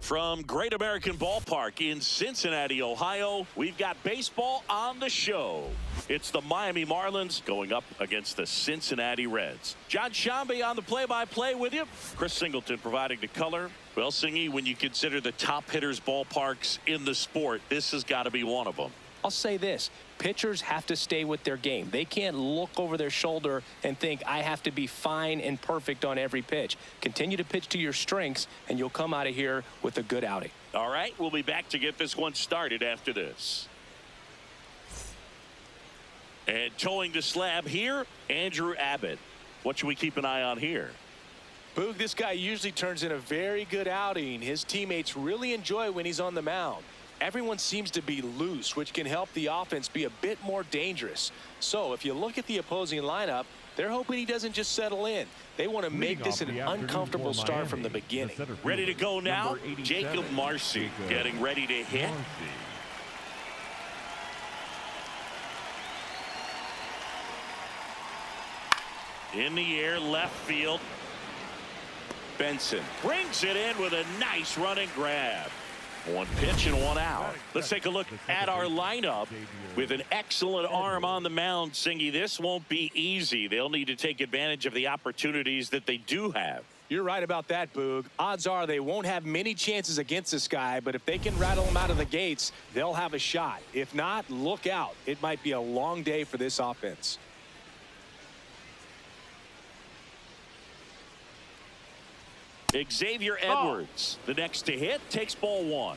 From Great American Ballpark in Cincinnati, Ohio, we've got baseball on the show. It's the Miami Marlins going up against the Cincinnati Reds. John Shambi on the play-by-play with you. Chris Singleton providing the color. Well, Singy, when you consider the top hitters ballparks in the sport, this has got to be one of them. I'll say this. Pitchers have to stay with their game. They can't look over their shoulder and think, I have to be fine and perfect on every pitch. Continue to pitch to your strengths, and you'll come out of here with a good outing. All right, we'll be back to get this one started after this. And towing the slab here, Andrew Abbott. What should we keep an eye on here? Boog, this guy usually turns in a very good outing. His teammates really enjoy when he's on the mound. Everyone seems to be loose, which can help the offense be a bit more dangerous. So if you look at the opposing lineup, they're hoping he doesn't just settle in. They want to make this an uncomfortable start from the beginning. Ready to go now? Jacob Marcy getting ready to hit. In the air, left field. Benson brings it in with a nice running grab. One pitch and one out. Let's take a look at our lineup. With an excellent arm on the mound, Singy, this won't be easy. They'll need to take advantage of the opportunities that they do have. You're right about that, Boog. Odds are they won't have many chances against this guy, but if they can rattle him out of the gates, they'll have a shot. If not, look out. It might be a long day for this offense. Xavier Edwards, the next to hit, takes ball one.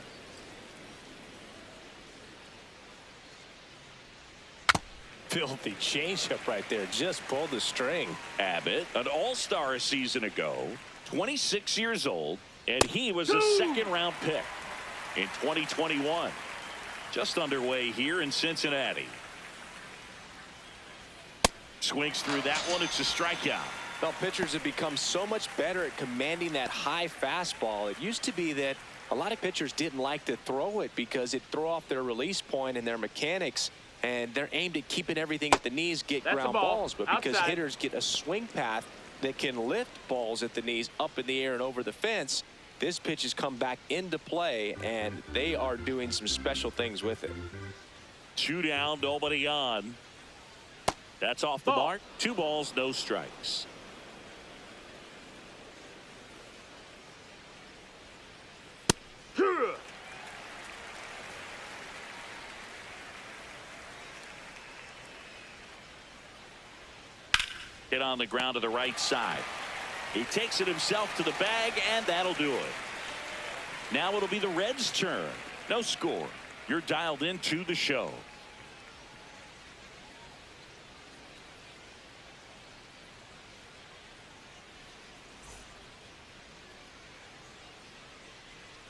Filthy changeup right there. Just pulled the string. Abbott, an all-star a season ago, 26 years old, and he was a second-round pick in 2021. Just underway here in Cincinnati. Swings through that one. It's a strikeout. Well, pitchers have become so much better at commanding that high fastball. It used to be that a lot of pitchers didn't like to throw it because it threw off their release point and their mechanics, and they're aimed at keeping everything at the knees, get ground balls. But because hitters get a swing path that can lift balls at the knees up in the air and over the fence, this pitch has come back into play, and they are doing some special things with it. 2 down, nobody on. That's off the mark. 2 balls, no strikes. Hit on the ground to the right side. He takes it himself to the bag, and that'll do it. Now it'll be the Reds' turn. No score. You're dialed into the show.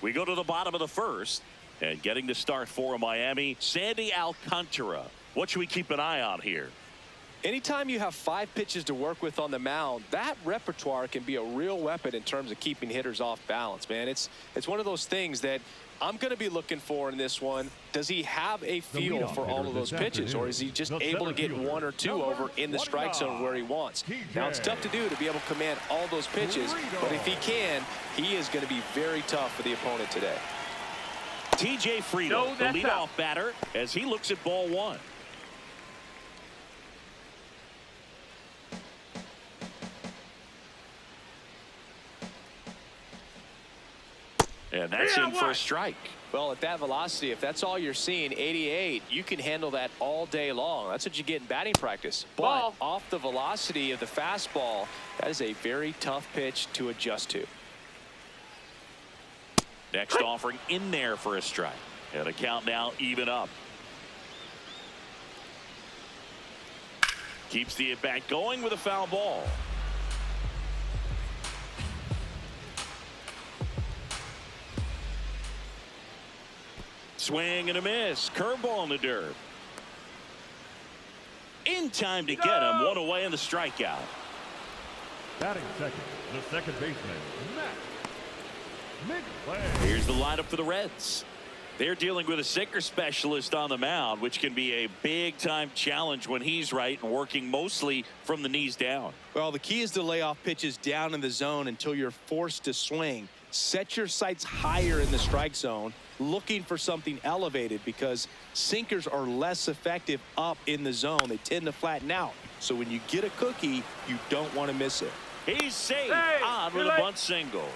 We go to the bottom of the first, and getting the start for Miami, Sandy Alcantara. What should we keep an eye on here? Anytime you have 5 pitches to work with on the mound, that repertoire can be a real weapon in terms of keeping hitters off balance, man. It's one of those things that I'm going to be looking for in this one. Does he have a feel for all of those pitches, or is he just able to get 1 or 2 over in the strike zone where he wants? Now, it's tough to do to be able to command all those pitches, but if he can, he is going to be very tough for the opponent today. TJ Friedel, the leadoff batter, as he looks at ball 1. And that's in for a strike. Well, at that velocity, if that's all you're seeing, 88, you can handle that all day long. That's what you get in batting practice. But off the velocity of the fastball, that is a very tough pitch to adjust to. Next offering in there for a strike. And the count now even up. Keeps the at-bat going with a foul ball. Swing and a miss. Curveball in the dirt. In time to get him. 1 away in the strikeout. Batting second, the second baseman, Matt McClay. Here's the lineup for the Reds. They're dealing with a sinker specialist on the mound, which can be a big-time challenge when he's right and working mostly from the knees down. Well, the key is to lay off pitches down in the zone until you're forced to swing. set your sights higher in the strike zone, looking for something elevated, because sinkers are less effective up in the zone. They tend to flatten out. So when you get a cookie, you don't want to miss it. He's safe on with a bunt single.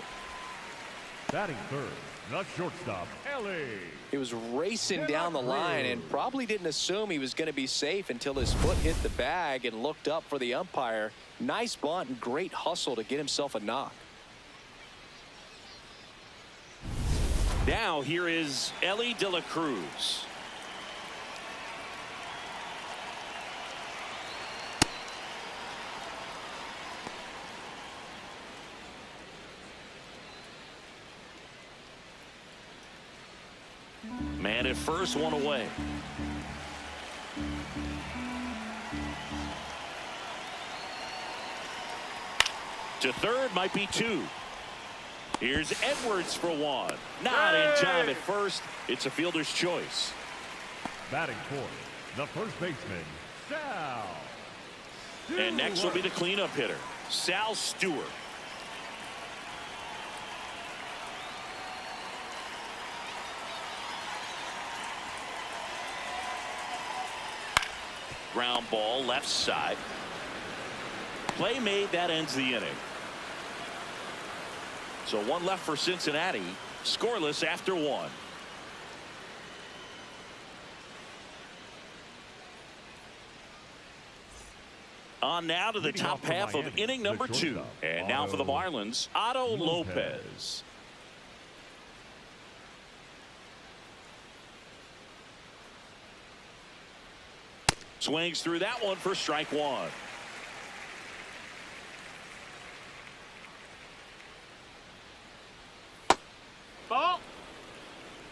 Batting third, the shortstop, Ellie. He was racing down the line and probably didn't assume he was going to be safe until his foot hit the bag and looked up for the umpire. Nice bunt and great hustle to get himself a knock. Now here is Ellie De La Cruz. Man at first, one away. To third, might be two. Here's Edwards for one. Not in time at first. It's a fielder's choice. Batting fourth, the first baseman, Sal. And next will be the cleanup hitter, Sal Stewart. Ground ball left side. Play made, that ends the inning. So one left for Cincinnati, scoreless after one. On now to the top half of inning number 2. And now for the Marlins, Otto Lopez. Swings through that one for strike one. Ball.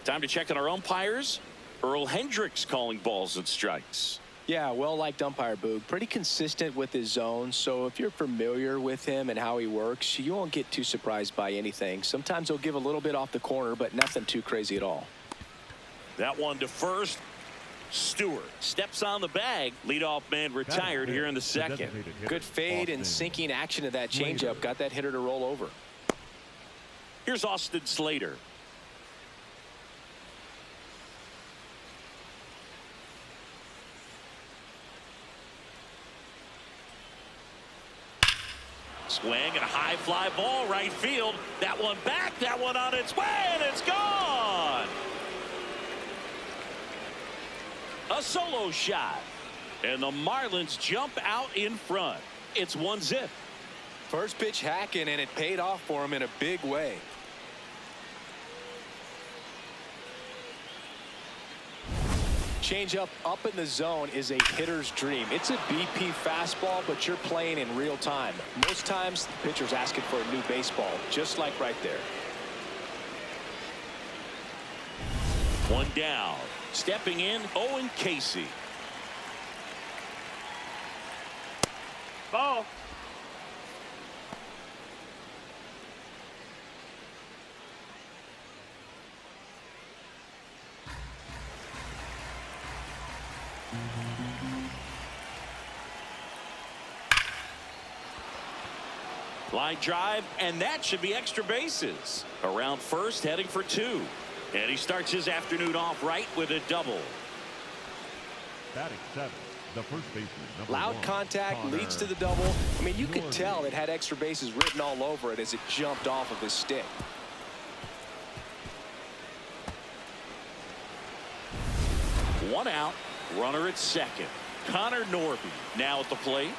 Time to check on our umpires. Earl Hendricks calling balls and strikes. Yeah, well-liked umpire, Boog. Pretty consistent with his zone, so if you're familiar with him and how he works, you won't get too surprised by anything. Sometimes he'll give a little bit off the corner, but nothing too crazy at all. That one to first. Stewart steps on the bag. Leadoff man retired here in the second. Good fade and sinking action of that changeup. Got that hitter to roll over. Here's Austin Slater. Swing and a high fly ball right field. That one back. That one on its way, and it's gone. A solo shot, and the Marlins jump out in front. It's 1-0. First pitch hacking, and it paid off for him in a big way. Changeup up in the zone is a hitter's dream. It's a BP fastball, but you're playing in real time. Most times the pitcher's asking for a new baseball, just like right there. One down. Stepping in, Owen Casey. Ball. Line drive, and that should be extra bases. Around first, heading for two. And he starts his afternoon off right with a double. Batting seventh, the first baseman, number Loud 1, contact Connor. leads to the double. I mean, you could tell it had extra bases written all over it as it jumped off of his stick. One out, runner at second. Connor Norby now at the plate.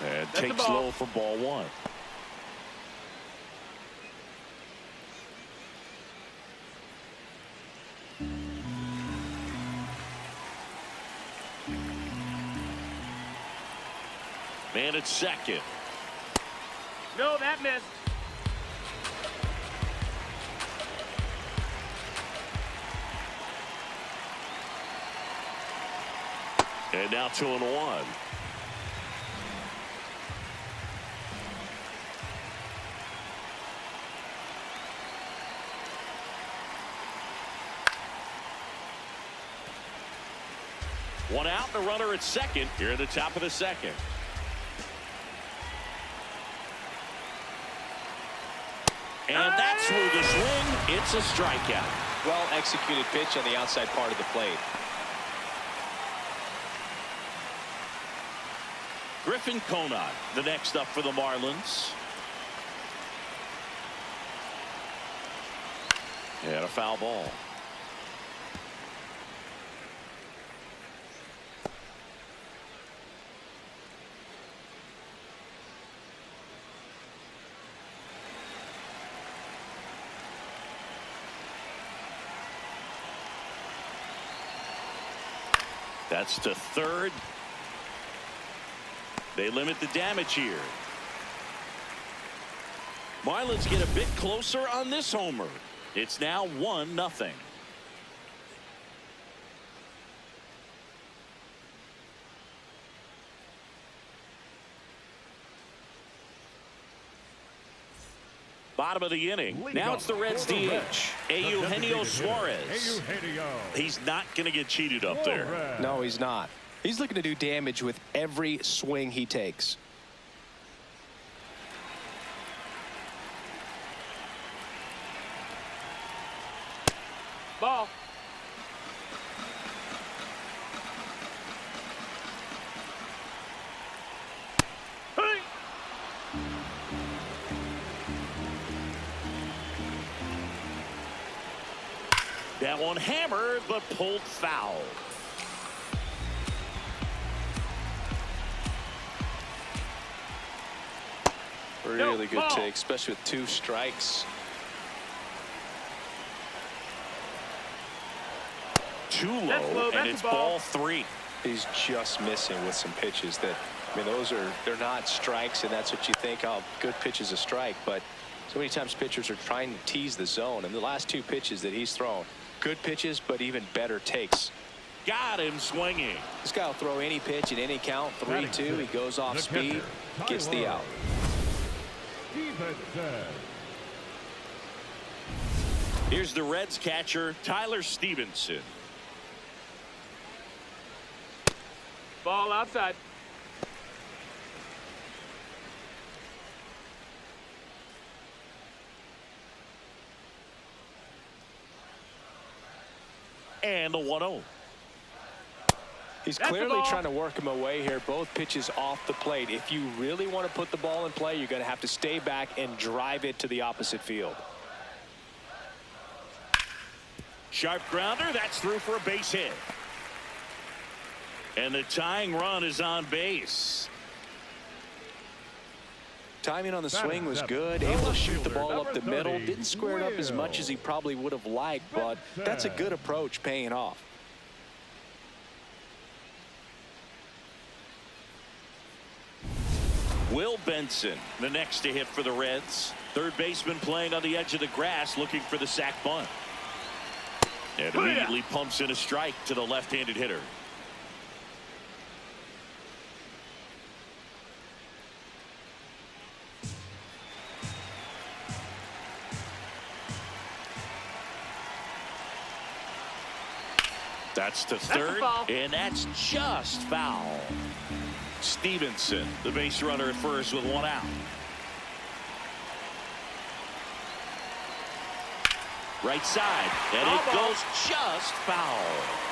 And takes low for ball one. Man at second. No, that missed. And now 2-1. One out, and a runner at second here at the top of the second. through the swing. It's a strikeout. Well executed pitch on the outside part of the plate. Griffin Conant, the next up for the Marlins. And a foul ball. That's to third. They limit the damage here. Marlins get a bit closer on this homer. It's now 1-0. Bottom of the inning. Now it's the Reds DH, Eugenio Suarez. He's not going to get cheated up there. No, he's not. He's looking to do damage with every swing he takes. Ball. Hey. That one hammered, but pulled foul. Really good take, especially with 2 strikes. Too low, and it's ball 3. He's just missing with some pitches that, I mean, they're not strikes, and that's what you think, oh, good pitch is a strike. But so many times pitchers are trying to tease the zone, and the last 2 pitches that he's thrown, good pitches, but even better takes. Got him swinging. This guy will throw any pitch at any count. 3-2. He goes off speed, gets the out. Here's the Reds catcher, Tyler Stevenson. Ball outside. And the 1-0. He's clearly trying to work him away here. Both pitches off the plate. If you really want to put the ball in play, you're going to have to stay back and drive it to the opposite field. Sharp grounder. That's through for a base hit. And the tying run is on base. Timing on the swing was good. Able to shoot the ball up the middle. Didn't square it up as much as he probably would have liked, but that's a good approach, paying off. Will Benson, the next to hit for the Reds. Third baseman playing on the edge of the grass, looking for the sac bunt. And immediately pumps in a strike to the left-handed hitter. That's to third, and that's just foul. Stevenson, the base runner at first with 1 out. Right side, and it goes just foul.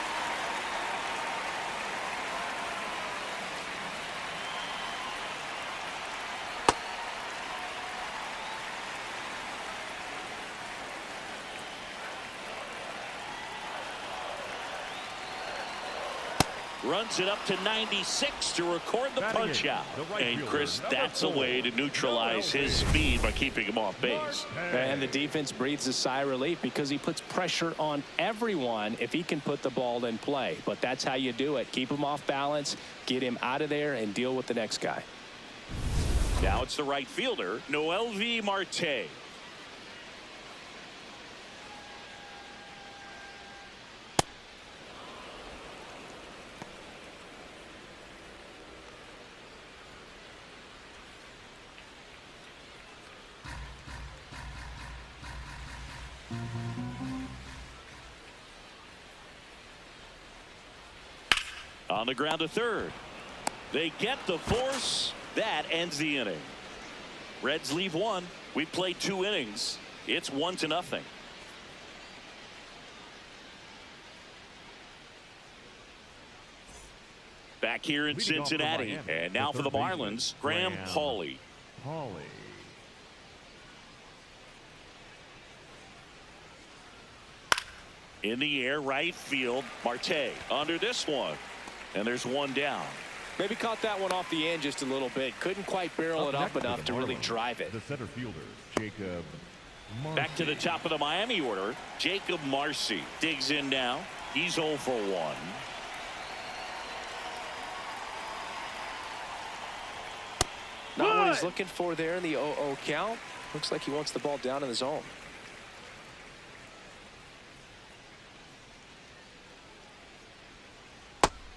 Runs it up to 96 to record the punch out. And Chris, that's a way to neutralize his speed by keeping him off base. And the defense breathes a sigh of relief because he puts pressure on everyone if he can put the ball in play. But that's how you do it. Keep him off balance, get him out of there, and deal with the next guy. Now it's the right fielder, Noelvi Marte. On the ground to third. They get the force. That ends the inning. Reds leave 1. We played 2 innings. It's 1-0. Back here in Cincinnati, and now for the Marlins, Graham Pauley. In the air, right field, Marte under this one, and there's one down. Maybe caught that one off the end just a little bit. Couldn't quite barrel it up enough to really drive it. The center fielder, Jacob Marcy. Back to the top of the Miami order, Jacob Marcy digs in now. He's 0 for 1. Not what he's looking for there in the 0-0 count. Looks like he wants the ball down in the zone.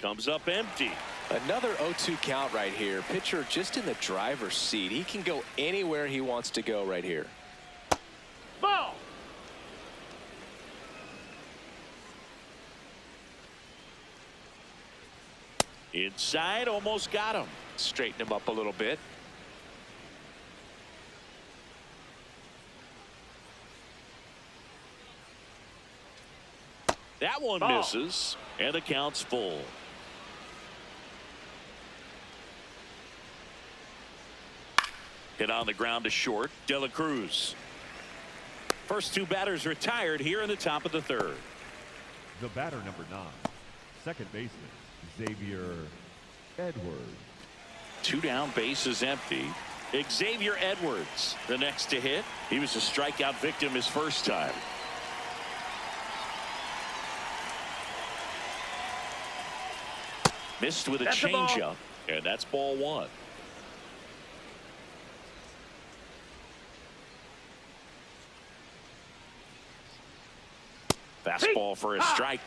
Comes up empty. Another 0-2 count right here. Pitcher just in the driver's seat. He can go anywhere he wants to go right here. Ball. Inside, almost got him. Straighten him up a little bit. That one misses, and the count's full. Hit on the ground to short, De La Cruz. First two batters retired here in the top of the third. The batter, number 9, second baseman, Xavier Edwards. 2 down, bases empty. Xavier Edwards, the next to hit. He was a strikeout victim his first time. Missed with a changeup, and that's ball 1. Fastball for a strike.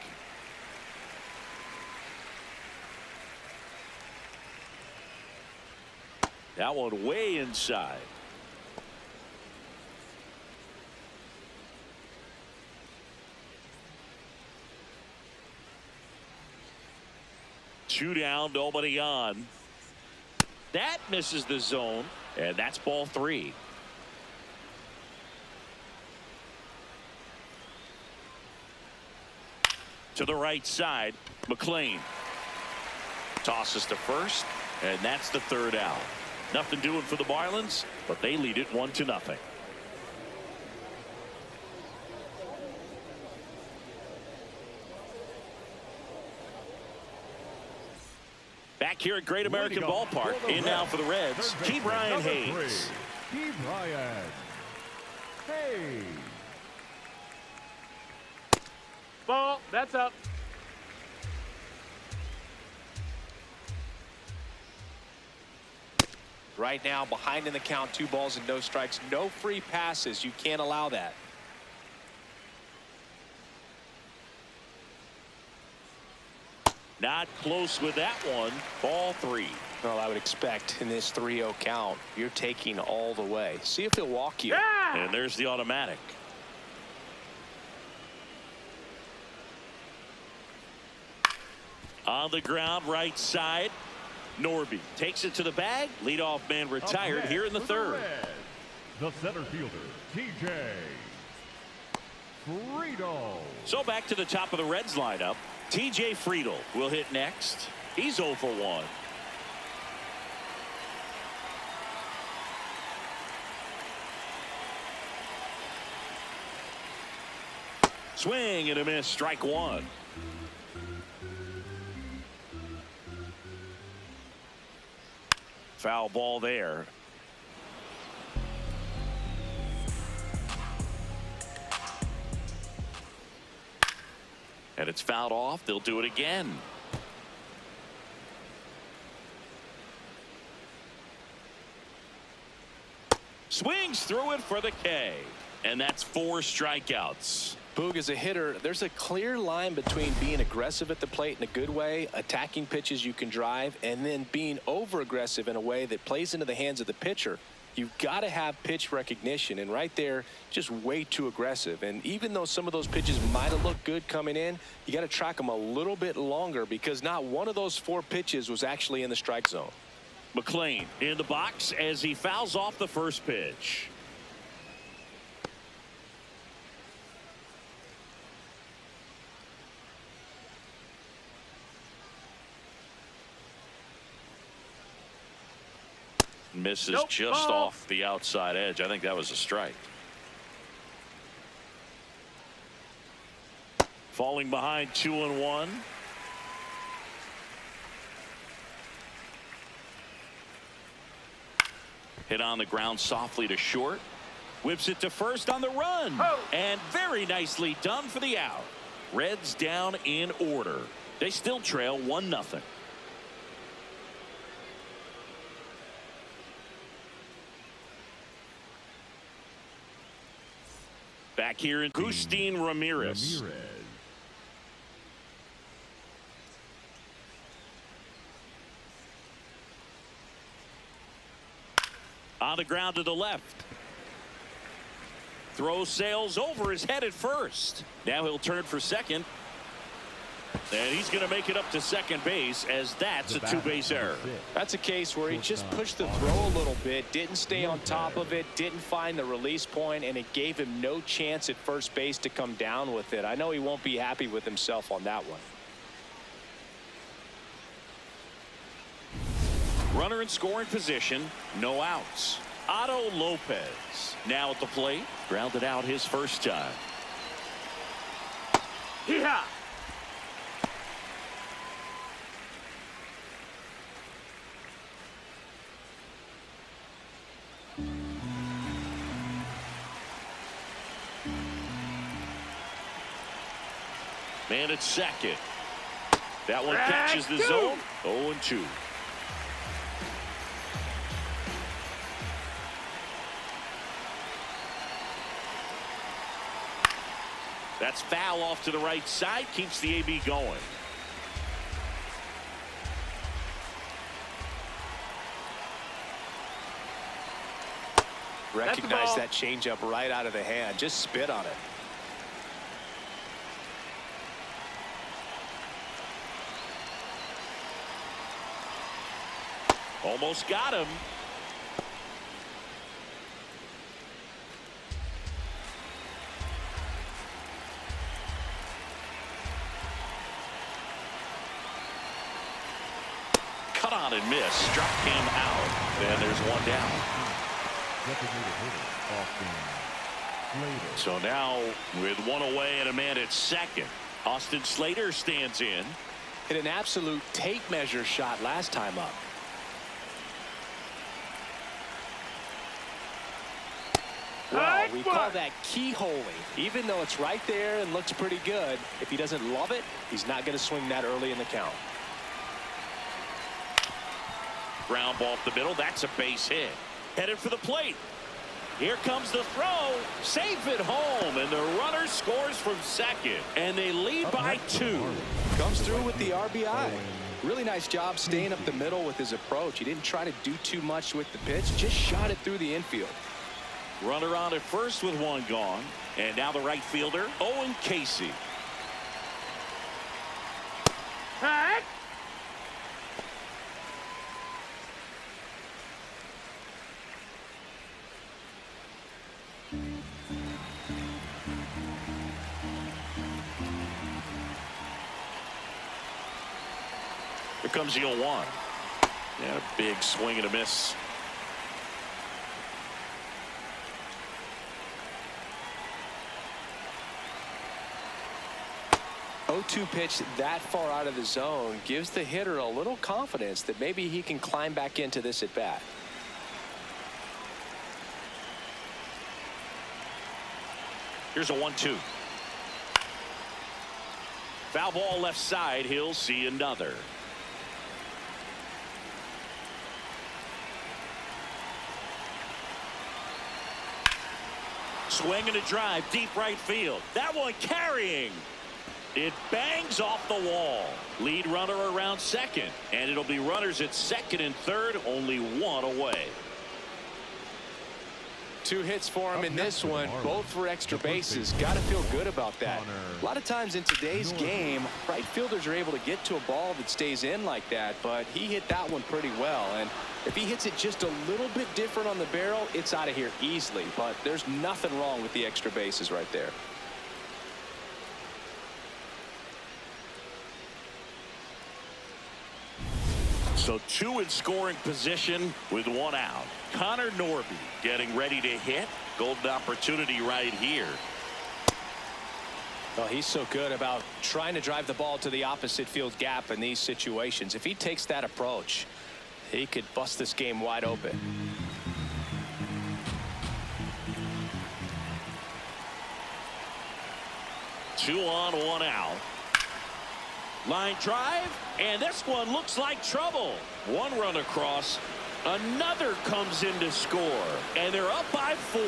That one way inside. Two down, nobody on. That misses the zone, and that's ball 3. To the right side, McLean tosses to first, and that's the third out. Nothing doing for the Marlins, but they lead it 1-0. Back here at Great American Ballpark, in now for the Reds, Ke'Bryan Hayes. Ke'Bryan Hayes. Ball. That's up. Right now, behind in the count, 2 balls and no strikes. No free passes. You can't allow that. Not close with that one. Ball 3. Well, I would expect in this 3-0 count, you're taking all the way. See if he'll walk you. Yeah! And there's the automatic. On the ground, right side. Norby takes it to the bag. Leadoff man retired here in the third. The center fielder, TJ Friedl. So back to the top of the Reds lineup. TJ Friedl will hit next. He's 0 for 1. Swing and a miss, strike 1. Foul ball there. And it's fouled off. They'll do it again. Swings through it for the K. And that's 4 strikeouts. Boog, as a hitter, there's a clear line between being aggressive at the plate in a good way, attacking pitches you can drive, and then being over aggressive in a way that plays into the hands of the pitcher. You've got to have pitch recognition, and right there, just way too aggressive. And even though some of those pitches might have looked good coming in, you got to track them a little bit longer because not one of those 4 pitches was actually in the strike zone. McLean in the box as he fouls off the first pitch. misses Nope. just Ball. off the outside edge. I think that was a strike. Falling behind 2-1. Hit on the ground softly to short. Whips it to first on the run. Oh. And very nicely done for the out. Reds down in order. They still trail 1-0. Back here in Agustin Ramirez. On the ground to the left. Throw sails over his head at first. Now he'll turn for second. And he's going to make it up to second base, as that's a two-base error. That's a case where he just pushed the throw a little bit, didn't stay on top of it, didn't find the release point, and it gave him no chance at first base to come down with it. I know he won't be happy with himself on that one. Runner in scoring position, no outs. Otto Lopez now at the plate, grounded out his first time. Yeah. Man at second. That one catches the zone. 0-2. That's foul off to the right side. Keeps the AB going. Recognize that changeup right out of the hand. Just spit on it. Almost got him. Cut on and miss. Struck him out. And there's one down. So now with one away and a man at second, Austin Slater stands in. Hit an absolute tape measure shot last time up. Well, we call that keyholing. Even though it's right there and looks pretty good, if he doesn't love it, he's not going to swing that early in the count. Ground ball up the middle. That's a base hit. Headed for the plate. Here comes the throw. Safe at home. And the runner scores from second. And they lead by 2. Comes through with the RBI. Really nice job staying up the middle with his approach. He didn't try to do too much with the pitch. Just shot it through the infield. Runner on at first with one gone. And now the right fielder, Owen Casey. Hey. Here comes the 0-1. And a big swing and a miss. 0-2 pitch that far out of the zone gives the hitter a little confidence that maybe he can climb back into this at bat. Here's a 1-2. Foul ball left side. He'll see another. Swing and a drive deep right field. That one carrying. It bangs off the wall. Lead runner around second. And it'll be runners at second and third. Only one away. 2 hits for him in this one, both for extra bases. Got to feel good about that. A lot of times in today's game, right fielders are able to get to a ball that stays in like that, but he hit that one pretty well. And if he hits it just a little bit different on the barrel, it's out of here easily. But there's nothing wrong with the extra bases right there. So 2 in scoring position with 1 out. Connor Norby getting ready to hit. Golden opportunity right here. Well, he's so good about trying to drive the ball to the opposite field gap in these situations. If he takes that approach, he could bust this game wide open. Two on, 1 out. Line drive, and this one looks like trouble. 1 run across. Another comes in to score, and they're up by 4.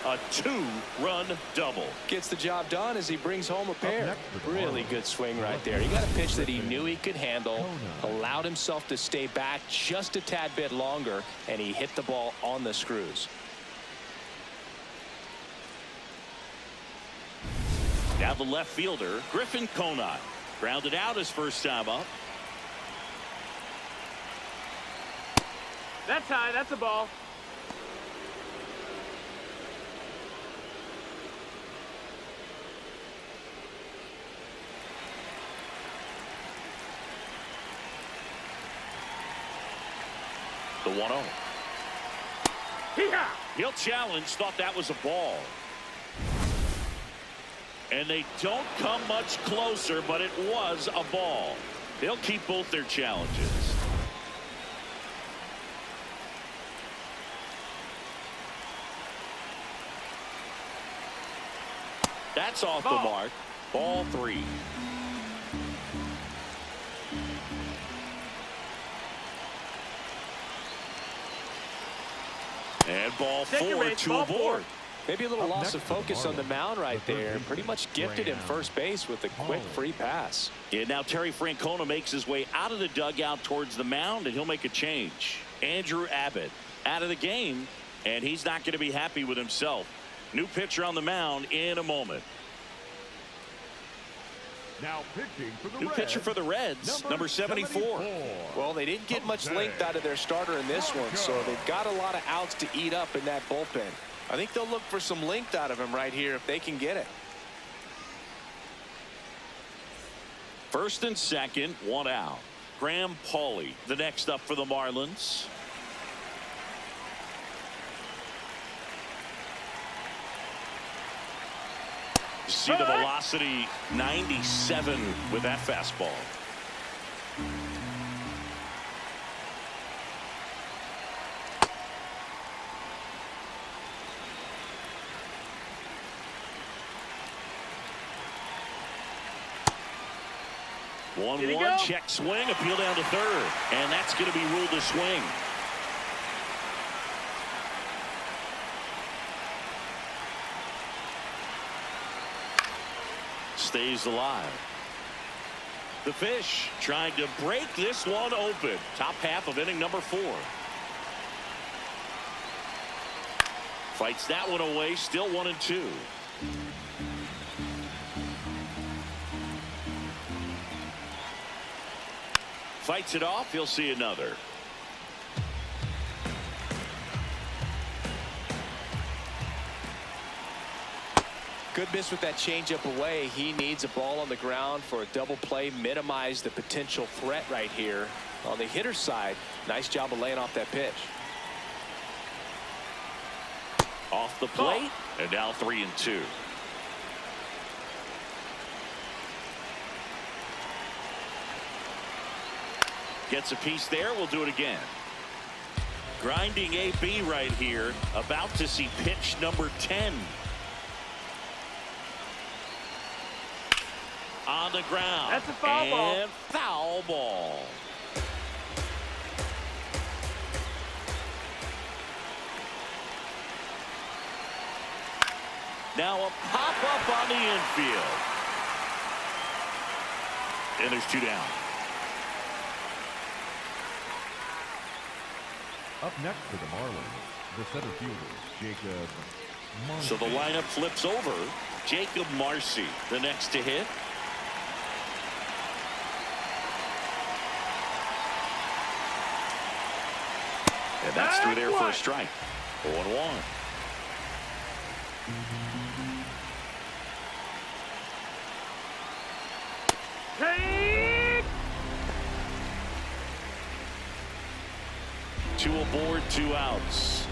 A 2-run double. Gets the job done as he brings home a pair. Really good swing right there. He got a pitch that he knew he could handle, allowed himself to stay back just a tad bit longer, and he hit the ball on the screws. Now the left fielder, Griffin Conine. Grounded out his first time up. That's high. That's a ball. The 1-0. Hee-haw! He'll challenge. Thought that was a ball. And they don't come much closer, but it was a ball. They'll keep both their challenges. That's off the mark. Ball 3. And ball 4, 2 aboard. Maybe a little loss of focus on the mound right there. Pretty much gifted him first base with a quick free pass. And now Terry Francona makes his way out of the dugout towards the mound, and he'll make a change. Andrew Abbott out of the game, and he's not going to be happy with himself. New pitcher on the mound in a moment. Now pitching for the New Reds, pitcher for the Reds, number 74. Well, they didn't get much length out of their starter in this one, so they've got a lot of outs to eat up in that bullpen. I think they'll look for some length out of him right here if they can get it. First and second, 1 out. Graham Pauley, the next up for the Marlins. See the velocity, 97 with that fastball. One check swing, appeal down to third, and that's going to be ruled a swing. Stays alive. The Fish trying to break this one open. Top half of inning number 4. Fights that one away. Still 1-2. Fights it off. He'll see another. Good miss with that changeup away. He needs a ball on the ground for a double play. Minimize the potential threat right here. On the hitter's side, nice job of laying off that pitch. Off the plate, and now 3-2. Gets a piece there. We'll do it again. Grinding AB right here. About to see pitch number 10. On the ground. That's a foul ball. And foul ball. Now a pop-up on the infield. And there's 2 down. Up next for the Marlins, the center fielder, Jacob Marcy. So the lineup flips over. Jacob Marcy, the next to hit. And that's through there for a strike. 0-1. Take! Two aboard, 2 outs.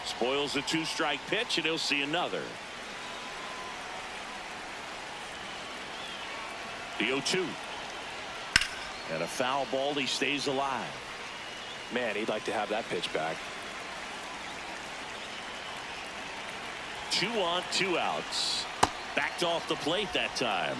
Spoils a 2-strike pitch, and he'll see another. The 0-2. And a foul ball. He stays alive. Man, he'd like to have that pitch back. 2 on, 2 outs. Backed off the plate that time.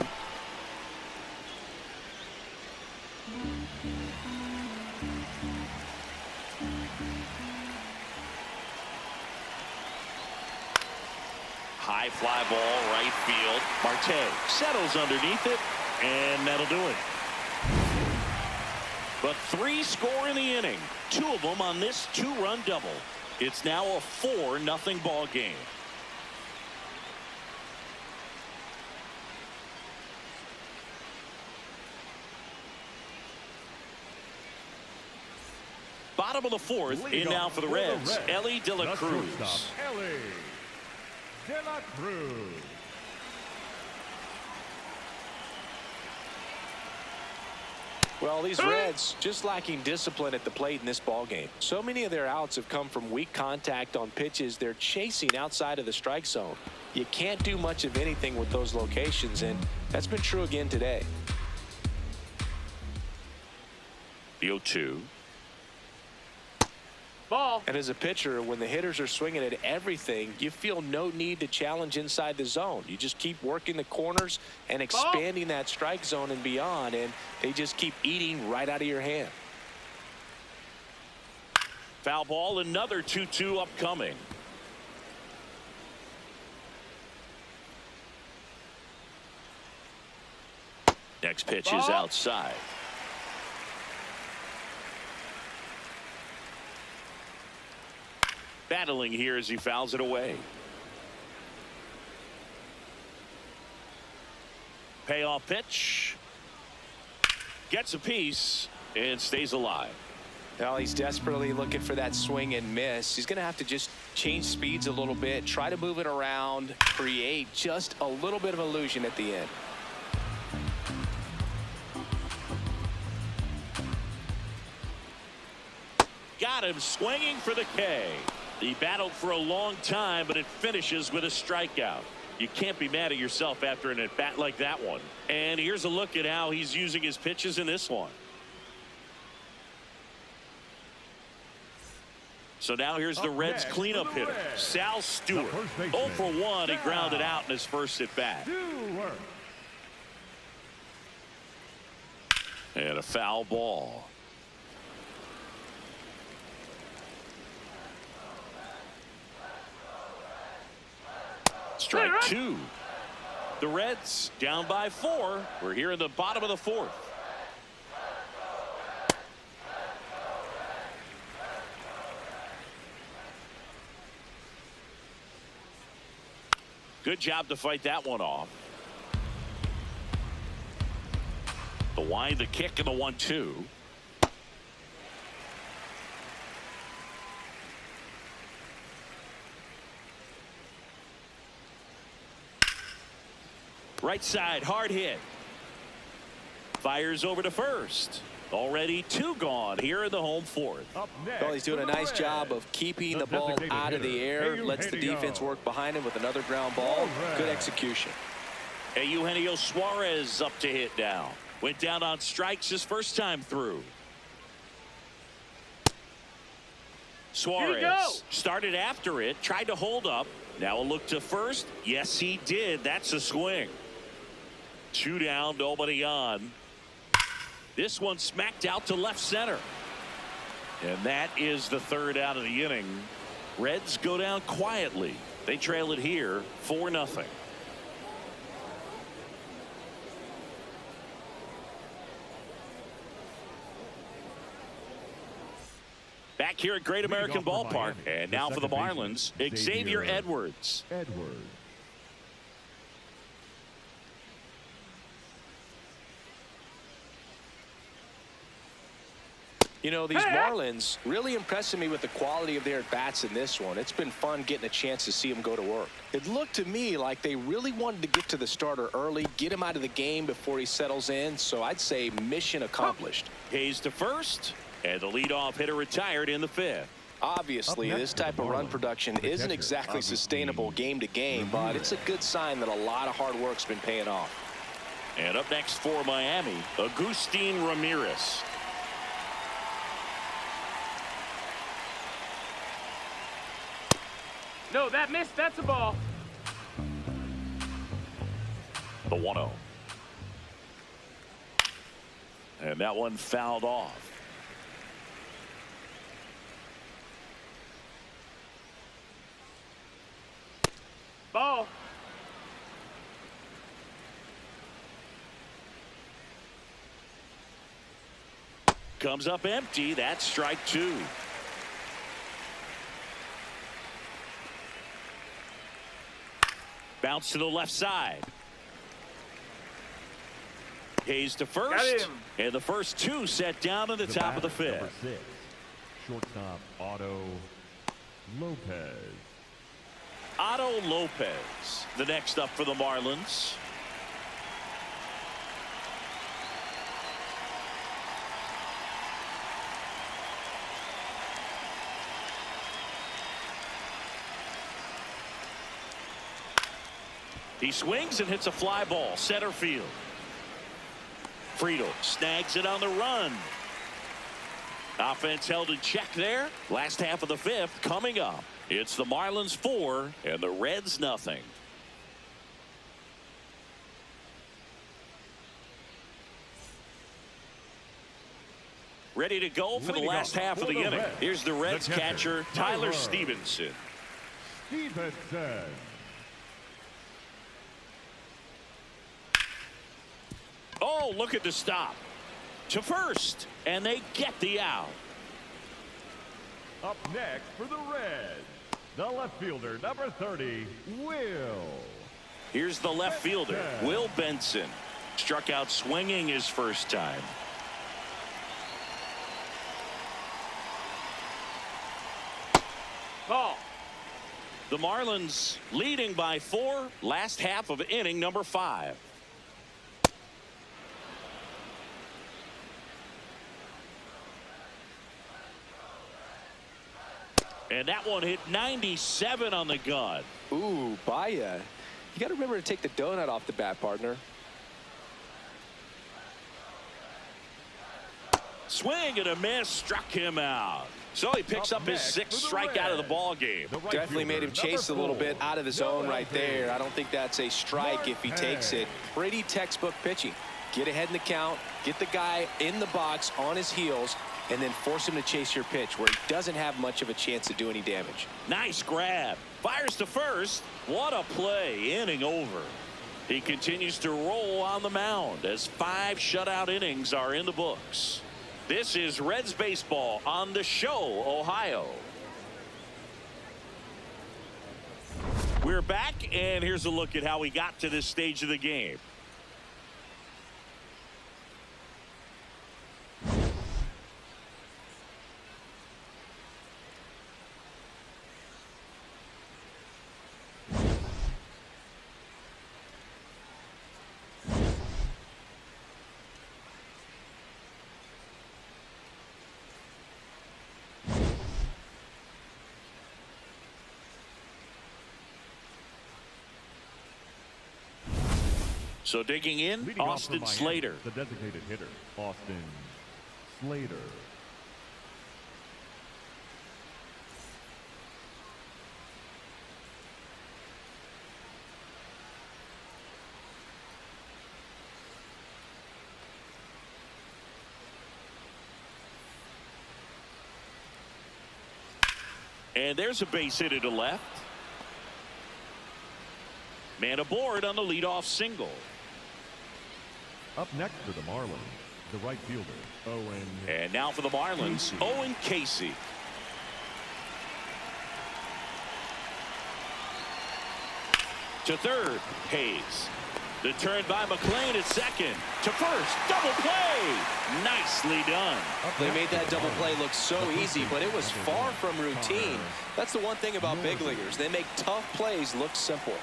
High fly ball, right field. Marte settles underneath it, and that'll do it. But 3 score in the inning. 2 of them on this 2-run double. It's now a 4-0 ball game. Bottom of the 4th, in now for the Reds, Ellie De La Cruz. Ellie De La Cruz. Well, these Reds just lacking discipline at the plate in this ball game. So many of their outs have come from weak contact on pitches they're chasing outside of the strike zone. You can't do much of anything with those locations, and that's been true again today. The 0-2. Ball. And as a pitcher, when the hitters are swinging at everything, you feel no need to challenge inside the zone. You just keep working the corners and expanding that strike zone and beyond, and they just keep eating right out of your hand. Foul ball, another 2-2 upcoming. Next pitch is outside. Battling here as he fouls it away. Payoff pitch. Gets a piece and stays alive. Well, he's desperately looking for that swing and miss. He's going to have to just change speeds a little bit, try to move it around, create just a little bit of illusion at the end. Got him swinging for the K. He battled for a long time, but it finishes with a strikeout. You can't be mad at yourself after an at-bat like that one. And here's a look at how he's using his pitches in this one. So now here's the Reds cleanup hitter, Sal Stewart. 0 for 1, he grounded out in his first at-bat. And a foul ball. Strike 2. The Reds down by 4. We're here in the bottom of the 4th. Good job to fight that one off. The wind, the kick, and the 1-2. Right side, hard hit. Fires over to first. Already 2 gone here in the home 4th. Well, he's doing a nice job of keeping the ball out of the air. Lets the defense work behind him with another ground ball. Good execution. Eugenio Suarez up to hit now. Went down on strikes his first time through. Suarez started after it, tried to hold up. Now a look to first. Yes, he did. That's a swing. 2 down, nobody on. This one smacked out to left center. And that is the 3rd out of the inning. Reds go down quietly. They trail it here 4-0. Back here at Great American Ballpark. And now for the Marlins, Xavier Edwards. You know, these Marlins really impressing me with the quality of their at-bats in this one. It's been fun getting a chance to see them go to work. It looked to me like they really wanted to get to the starter early, get him out of the game before he settles in. So I'd say mission accomplished. Hayes to first, and the leadoff hitter retired in the 5th. Obviously, this type of run production isn't exactly sustainable game to game, but it's a good sign that a lot of hard work's been paying off. And up next for Miami, Agustin Ramirez. No, that missed. That's a ball. The 1-0. And that one fouled off. Ball. Comes up empty. That's strike 2. Bounce to the left side. Hayes to first. Got him. And the first 2 set down in the top of the 5th. Number 6, shortstop Otto Lopez. Otto Lopez, the next up for the Marlins. He swings and hits a fly ball, center field. Friedel snags it on the run. Offense held in check there. Last half of the 5th coming up. It's the Marlins 4 and the Reds nothing. Ready to go for the last half of the inning. Here's the Reds catcher, Tyler Stevenson. Oh, look at the stop. To first, and they get the out. Up next for the Reds, the left fielder, number 30, Will. Here's the left fielder, Will Benson. Struck out swinging his first time. Ball. The Marlins leading by 4, last half of inning number 5. And that one hit 97 on the gun. Ooh, Baya. You got to remember to take the donut off the bat, partner. Swing and a miss, struck him out. So he picks up his 6th strikeout of the ball game. Definitely made him chase a little bit out of his zone right there. I don't think that's a strike if he takes it. Pretty textbook pitching. Get ahead in the count, get the guy in the box on his heels, and then force him to chase your pitch where he doesn't have much of a chance to do any damage. Nice grab. Fires to first. What a play. Inning over. He continues to roll on the mound as 5 shutout innings are in the books. This is Reds baseball on the show, Ohio. We're back, and here's a look at how we got to this stage of the game. So digging in, Leading off Austin for Miami, Slater. the designated hitter, Austin Slater. And there's a base hit to left. Man aboard on the leadoff single. Up next for the Marlins, the right fielder, Owen. And now for the Marlins, Owen Casey. To third, Hayes. The turn by McLean at second. To first. Double play. Nicely done. They made that double play look so easy, but it was far from routine. That's the one thing about big leaguers. They make tough plays look simple.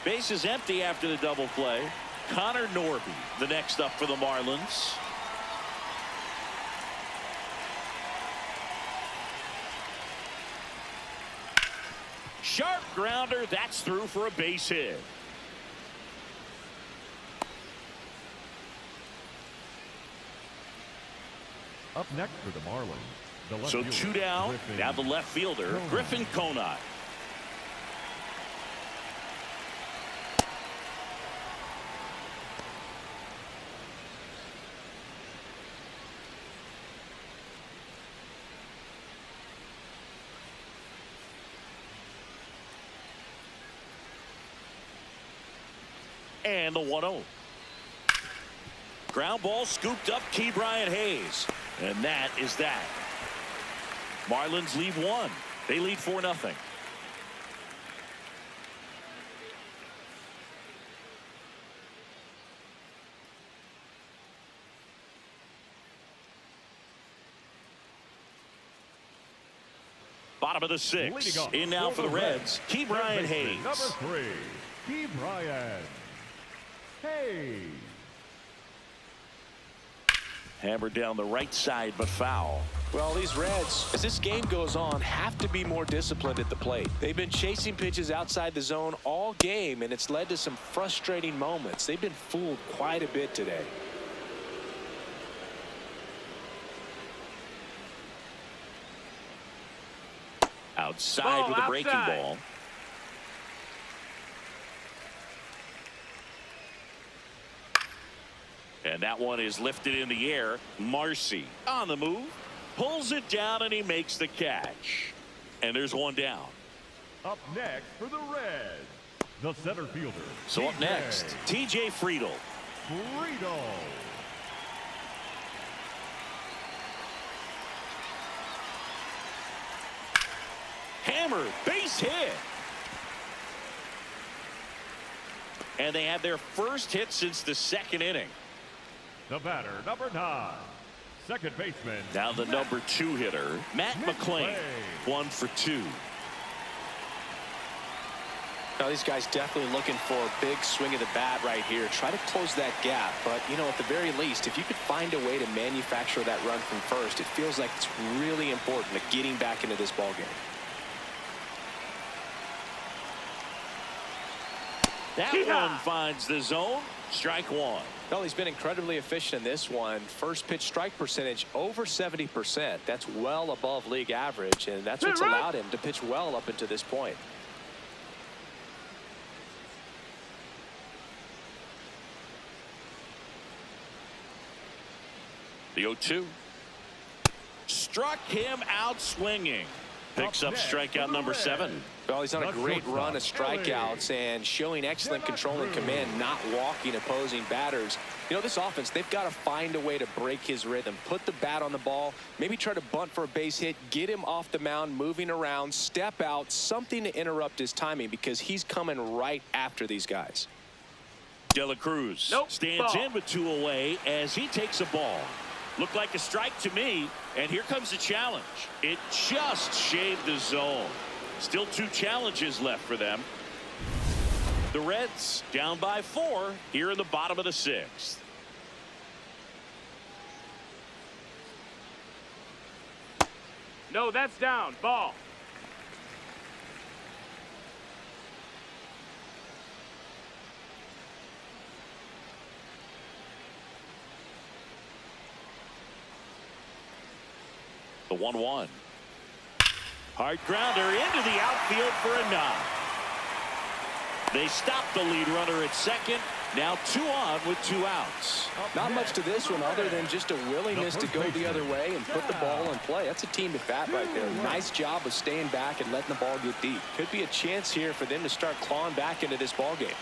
Base is empty after the double play. Connor Norby, the next up for the Marlins. Sharp grounder. That's through for a base hit. Up next for the Marlins, the left So fielder, 2 down. Griffin Now the left fielder, Griffin Conine. And the 1-0. Ground ball scooped up Ke'Bryan Hayes. And that is that. Marlins lead 1. They lead 4-0. Bottom of the 6th. In now for the Reds, Ke'Bryan Hayes. Number 3, Ke'Bryan Hayes. Hammered down the right side, but foul. Well, these Reds, as this game goes on, have to be more disciplined at the plate. They've been chasing pitches outside the zone all game, and it's led to some frustrating moments. They've been fooled quite a bit today. Outside with a breaking ball. And that one is lifted in the air. Marcy on the move. Pulls it down and he makes the catch. And there's 1 down. Up next for the Reds, the center fielder. So up next, TJ Friedel. Hammer, base hit. And they had their first hit since the 2nd inning. The batter, number 9, second baseman. Now the number 2 hitter, Matt McLean. 1 for 2. Now these guys definitely looking for a big swing of the bat right here. Try to close that gap. But, you know, at the very least, if you could find a way to manufacture that run from first, it feels like it's really important to getting back into this ball game. That one finds the zone. Strike 1. Well, he's been incredibly efficient in this one. First pitch strike percentage over 70%. That's well above league average, and that's what's allowed him to pitch well up until this point. The 0-2. Struck him out swinging. Picks up strikeout number 7. Well, he's on a great run of strikeouts and showing excellent control and command, not walking opposing batters. You know, this offense, they've got to find a way to break his rhythm, put the bat on the ball, maybe try to bunt for a base hit, get him off the mound, moving around, step out, something to interrupt his timing because he's coming right after these guys. De La Cruz stands in with 2 away as he takes a ball. Looked like a strike to me, and here comes the challenge. It just shaved the zone. Still 2 challenges left for them. The Reds down by 4 here in the bottom of the 6th. No, that's down. Ball. The 1-1. Hard grounder into the outfield for a knock. They stop the lead runner at second. Now 2 on with 2 outs. Not much to this one other than just a willingness to go the other way and put the ball in play. That's a team at bat right there. Nice job of staying back and letting the ball get deep. Could be a chance here for them to start clawing back into this ball game.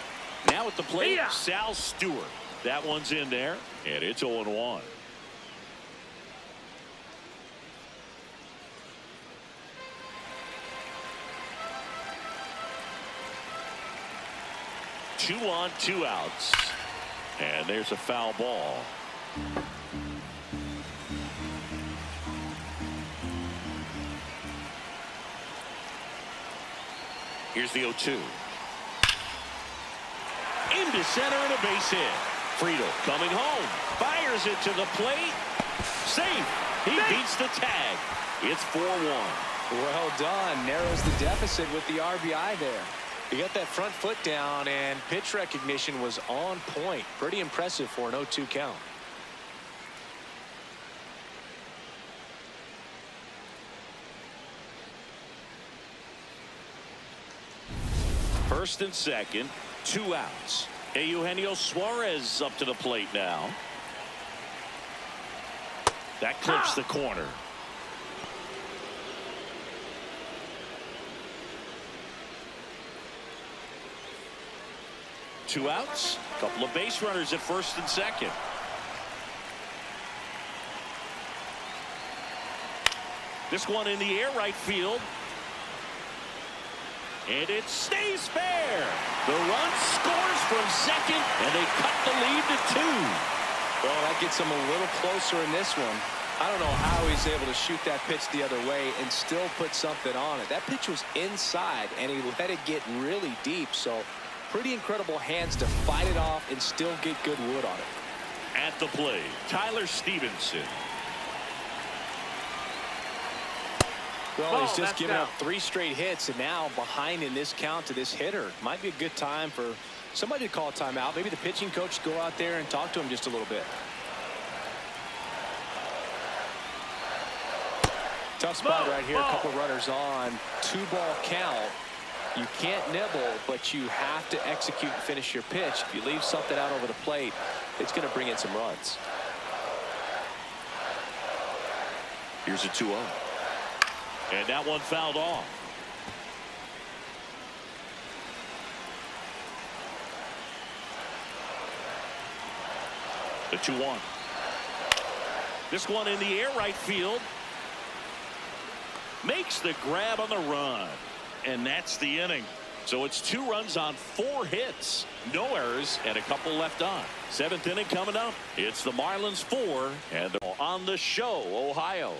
Now at the plate, Sal Stewart. That one's in there, and it's 0-1. 2 on, 2 outs. And there's a foul ball. Here's the 0-2. Into center and a base hit. Friedel coming home. Fires it to the plate. Safe. He beats the tag. It's 4-1. Well done. Narrows the deficit with the RBI there. He got that front foot down, and pitch recognition was on point. Pretty impressive for an 0-2 count. First and second, 2 outs. Eugenio Suarez up to the plate now. That clips the corner. Two outs. Couple of base runners at first and second. This one in the air, right field. And it stays fair. The run scores from second, and they cut the lead to 2. Well, that gets him a little closer in this one. I don't know how he's able to shoot that pitch the other way and still put something on it. That pitch was inside, and he let it get really deep. So pretty incredible hands to fight it off and still get good wood on it. At the plate, Tyler Stevenson. Well, he's just given up 3 straight hits, and now behind in this count to this hitter. Might be a good time for somebody to call a timeout. Maybe the pitching coach go out there and talk to him just a little bit. Tough spot right here. A couple runners on. 2-ball count. You can't nibble, but you have to execute and finish your pitch. If you leave something out over the plate, it's going to bring in some runs. Here's a 2-0. And that one fouled off. The 2-1. This one in the air, right field. Makes the grab on the run. And that's the inning. So it's 2 runs on 4 hits. No errors and a couple left on. 7th inning coming up. It's the Marlins 4 and on the show, Ohio.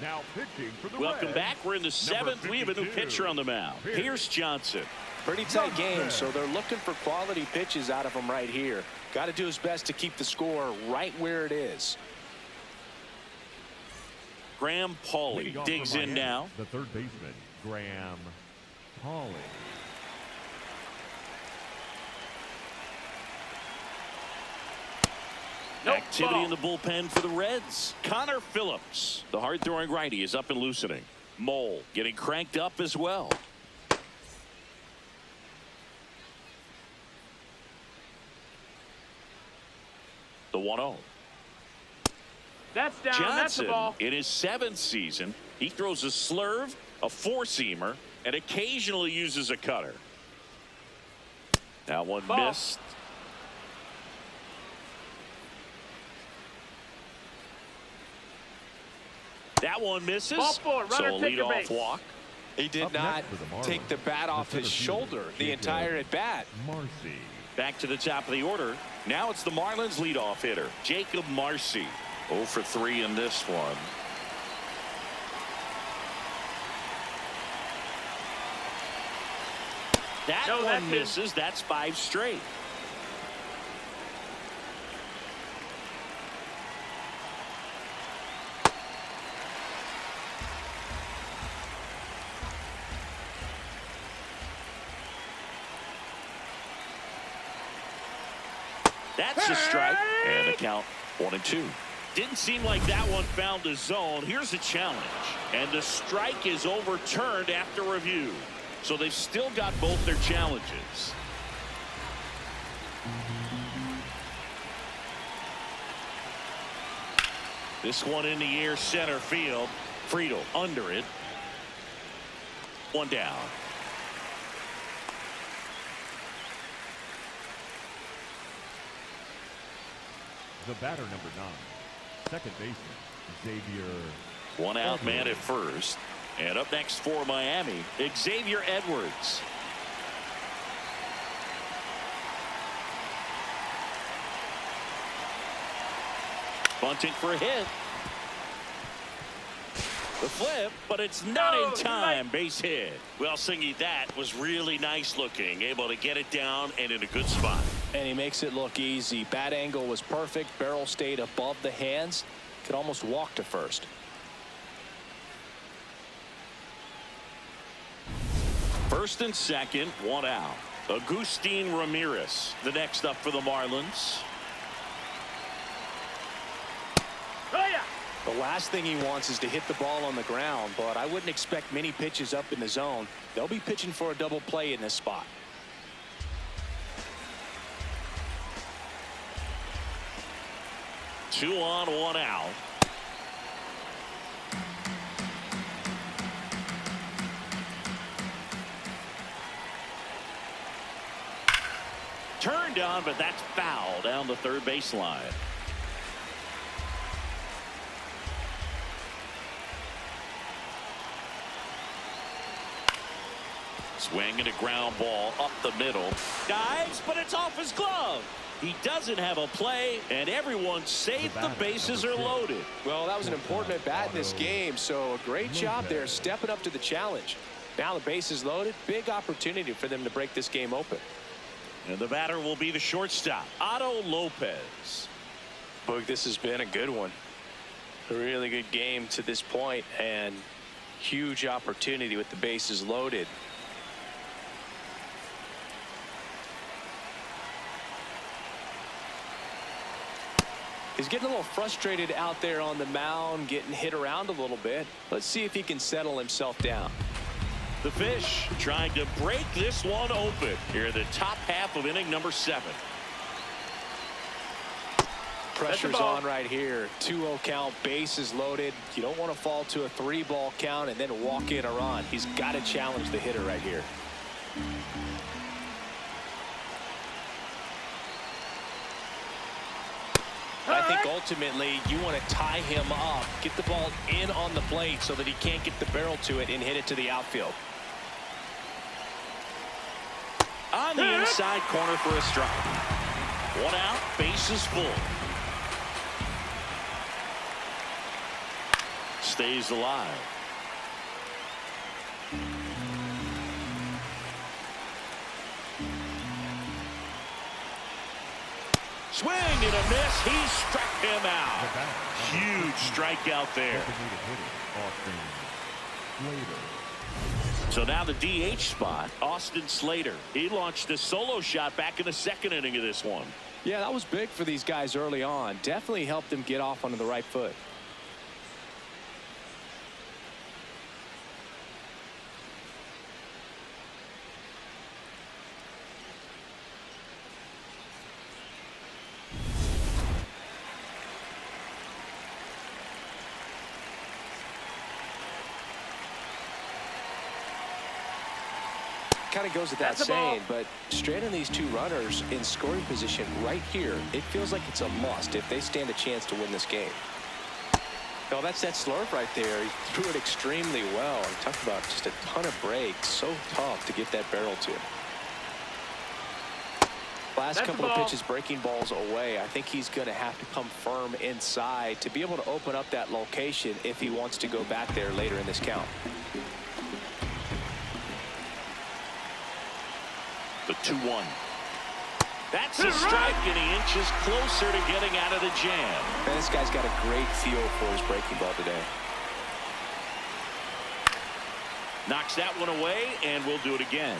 Now pitching for the Welcome Reds, back. We're in the 7th. We have a new pitcher on the mound. Pierce Johnson. Pretty tight game, so they're looking for quality pitches out of him right here. Got to do his best to keep the score right where it is. Graham Pauley digs in now. The third baseman, Graham Pauley. Activity in the bullpen for the Reds. Connor Phillips, the hard-throwing righty, is up and loosening. Mole getting cranked up as well. The 1-0. That's down. Johnson, That's the ball. in his 7th season, he throws a slurve, a 4-seamer, and occasionally uses a cutter. That one missed. That one misses. Ball 4, so runner, a take your leadoff base. walk. He did not take the bat off his shoulder the entire at bat. Marcy. Back to the top of the order. Now it's the Marlins leadoff hitter, Jacob Marcy. 0 for 3 in this one. That one misses. That's 5 straight. That's a strike, and the count 1-2. Didn't seem like that one found the zone. Here's a challenge, and the strike is overturned after review. So they've still got both their challenges. This one in the air, center field. Friedel under it. 1 down. The batter, number 9, second baseman, Xavier. 1 out man at first. And up next for Miami, Xavier Edwards. Bunting for a hit. The flip, but it's not in time. Base hit. Well, Singy, that was really nice looking. Able to get it down and in a good spot. And he makes it look easy. Bat angle was perfect. Barrel stayed above the hands. Could almost walk to first. First and second, one out. Agustin Ramirez, the next up for the Marlins. Oh, yeah. The last thing he wants is to hit the ball on the ground, but I wouldn't expect many pitches up in the zone. They'll be pitching for a double play in this spot. Two on, one out. Turned on, but that's foul down the third baseline. Swinging a ground ball up the middle. Dives, but it's off his glove. He doesn't have a play, and everyone's safe. The bases are loaded. Well, that was an important at bat in this game, so a great job there stepping up to the challenge. Now the base is loaded. Big opportunity for them to break this game open. And the batter will be the shortstop, Otto Lopez. Boog, this has been a good one. A really good game to this point, and huge opportunity with the bases loaded. He's getting a little frustrated out there on the mound, getting hit around a little bit. Let's see if he can settle himself down. The Fish trying to break this one open here in the top half of inning number 7. Pressure's on right here. 2-0 count, bases loaded. You don't want to fall to a 3-ball count and then walk in a run. He's got to challenge the hitter right here. I think ultimately you want to tie him up, get the ball in on the plate so that he can't get the barrel to it and hit it to the outfield. On the inside corner for a strike. One out, bases full. Stays alive. Swing and a miss. He struck him out. Huge strikeout there. So now the DH spot, Austin Slater. He launched a solo shot back in the second inning of this one. Yeah, that was big for these guys early on. Definitely helped them get off onto the right foot. Kind of goes without saying, but straight on these two runners in scoring position right here, it feels like it's a must if they stand a chance to win this game. Oh, that's that slurve right there. He threw it extremely well. And talk about just a ton of breaks. So tough to get that barrel to. Last couple of pitches breaking balls away. I think he's going to have to come firm inside to be able to open up that location if he wants to go back there later in this count. The 2-1. That's a strike, and he inches closer to getting out of the jam. Man, this guy's got a great feel for his breaking ball today. Knocks that one away, and we'll do it again.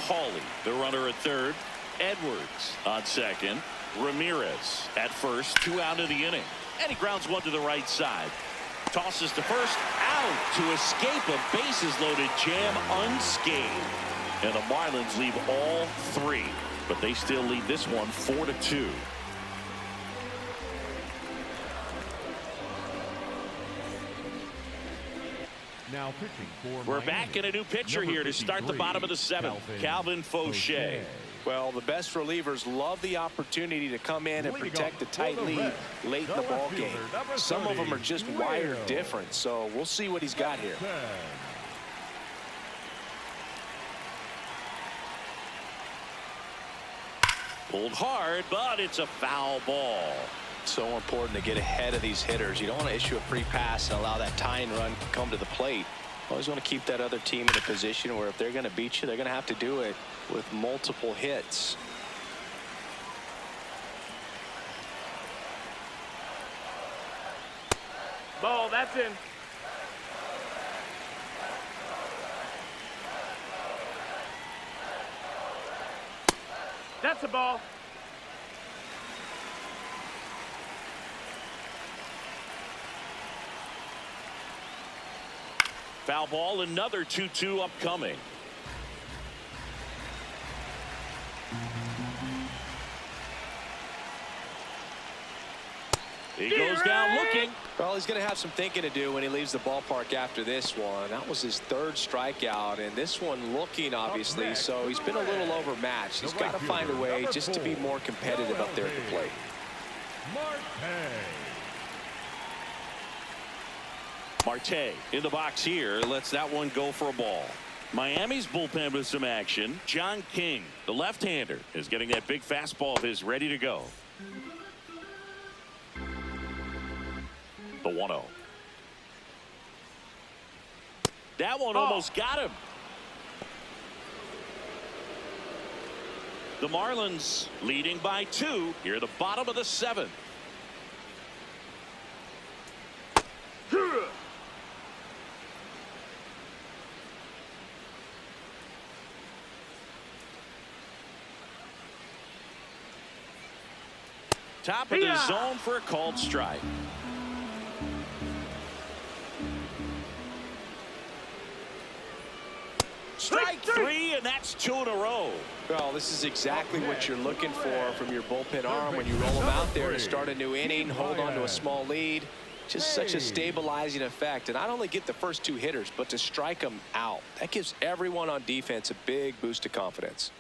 Pauly, the runner at third. Edwards on second. Ramirez at first. 2 out of the inning. And he grounds one to the right side. Tosses to first. Out to escape a bases-loaded jam unscathed. And the Marlins leave all 3, but they still lead this one 4-2. Now pitching for We're back in a new pitcher here to start the bottom of the 7th. Calvin Fauché. Well, the best relievers love the opportunity to come in and protect the tight lead late in the ball game. Some of them are just wired different, so we'll see what he's got here. Pulled hard, but it's a foul ball. So important to get ahead of these hitters. You don't want to issue a free pass and allow that tying run to come to the plate. Always want to keep that other team in a position where if they're going to beat you, they're going to have to do it with multiple hits. Ball, that's in. That's a ball. Foul ball, another 2-2 upcoming. He goes down looking. Well, he's going to have some thinking to do when he leaves the ballpark after this one. That was his third strikeout, and this one looking, obviously, so he's been a little overmatched. He's got to find a way just to be more competitive up there at the plate. Marte in the box here, lets that one go for a ball. Miami's bullpen with some action. John King, the left-hander, is getting that big fastball of his ready to go. The 1-0. That one almost got him. The Marlins leading by 2 here at the bottom of the 7th. Top of the zone for a called strike. Strike 3, and that's 2 in a row. Well, this is exactly what you're looking for from your bullpen arm when you roll them out there to start a new inning, hold on to a small lead. Just such a stabilizing effect. And not only get the first 2 hitters, but to strike them out. That gives everyone on defense a big boost of confidence.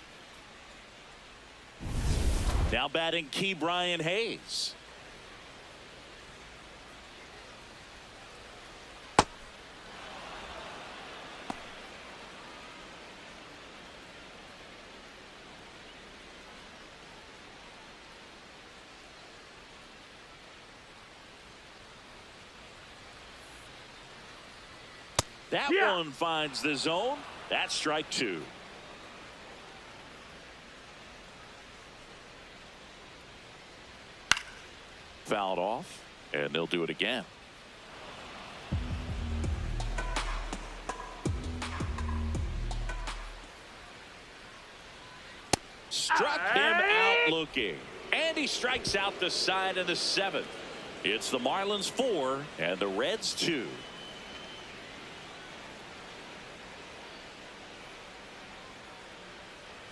Now batting Key Brian Hayes. That one finds the zone. That's strike 2. Fouled off, and they'll do it again. Struck him out looking, and he strikes out the side of the 7th. It's the Marlins 4 and the Reds 2.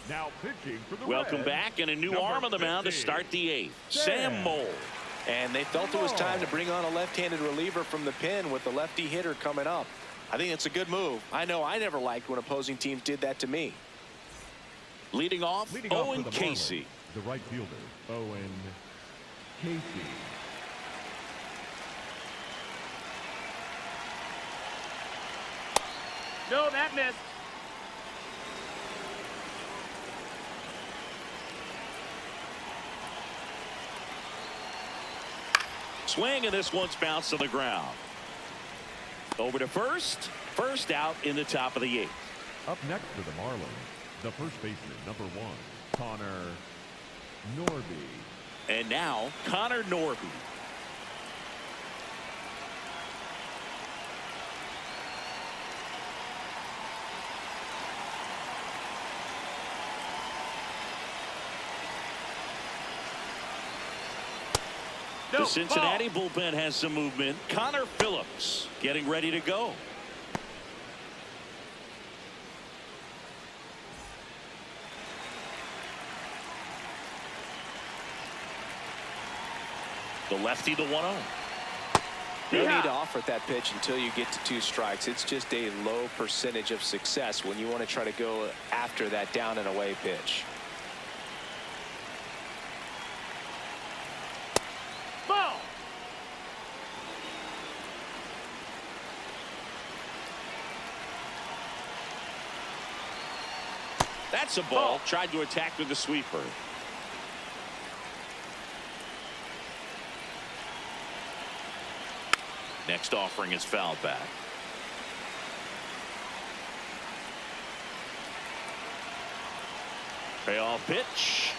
Now pitching for the Welcome Reds, back, and a new number arm on the mound to 50, start the 8th. Sam Moll. And they felt it was time to bring on a left-handed reliever from the pen with the lefty hitter coming up. I think it's a good move. I know I never liked when opposing teams did that to me. Leading off, Owen Casey. The right fielder, Owen Casey. No, that missed. Swing, and this one's bounced to the ground. Over to first. First out in the top of the 8th. Up next for the Marlins, the first baseman, number 1, Connor Norby. And now, Connor Norby. The Cincinnati bullpen has some movement. Connor Phillips getting ready to go. The lefty, the 1-0. No need to offer that pitch until you get to 2 strikes. It's just a low percentage of success when you want to try to go after that down and away pitch. Ball. That's a ball. Tried to attack with the sweeper. Next offering is fouled back. Payoff pitch.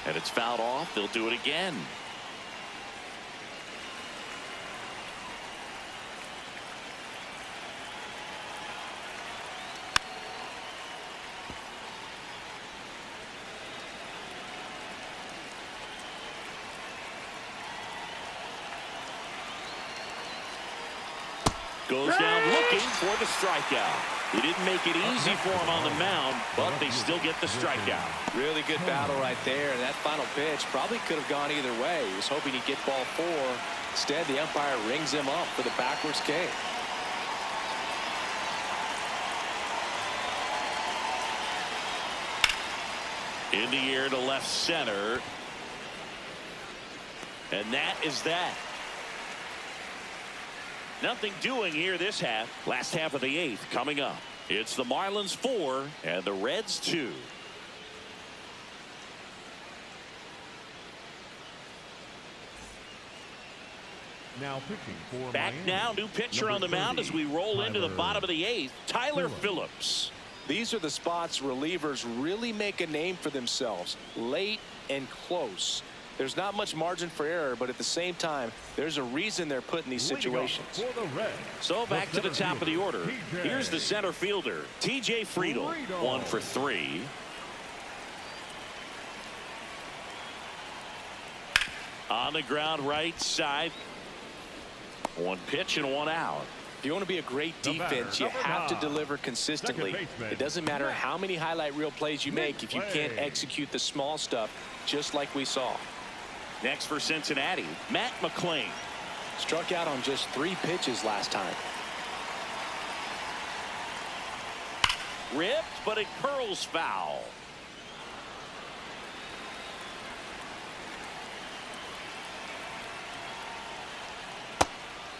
And it's fouled off. They'll do it again. Goes down looking for the strikeout. He didn't make it easy for him on the mound, but they still get the strikeout. Really good battle right there. And that final pitch probably could have gone either way. He was hoping he'd get ball 4. Instead, the umpire rings him up for the backwards K. In the air to left center. And that is that. Nothing doing here this half. Last half of the 8th coming up. It's the Marlins 4 and the Reds 2. Now pitching for Back Miami. now, new pitcher on the mound as we roll into the bottom of the 8th. Tyler Phillips. These are the spots relievers really make a name for themselves. Late and close. There's not much margin for error, but at the same time, there's a reason they're put in these situations. For the Reds, So back to the top of the order. TJ. Here's the center fielder, TJ Friedel. 1 for 3. On the ground right side. 1 pitch and 1 out. If you want to be a great defense, you have to deliver consistently. It doesn't matter how many highlight reel plays you make if you can't execute the small stuff, just like we saw. Next for Cincinnati, Matt McClain. Struck out on just 3 pitches last time. Ripped, but it curls foul.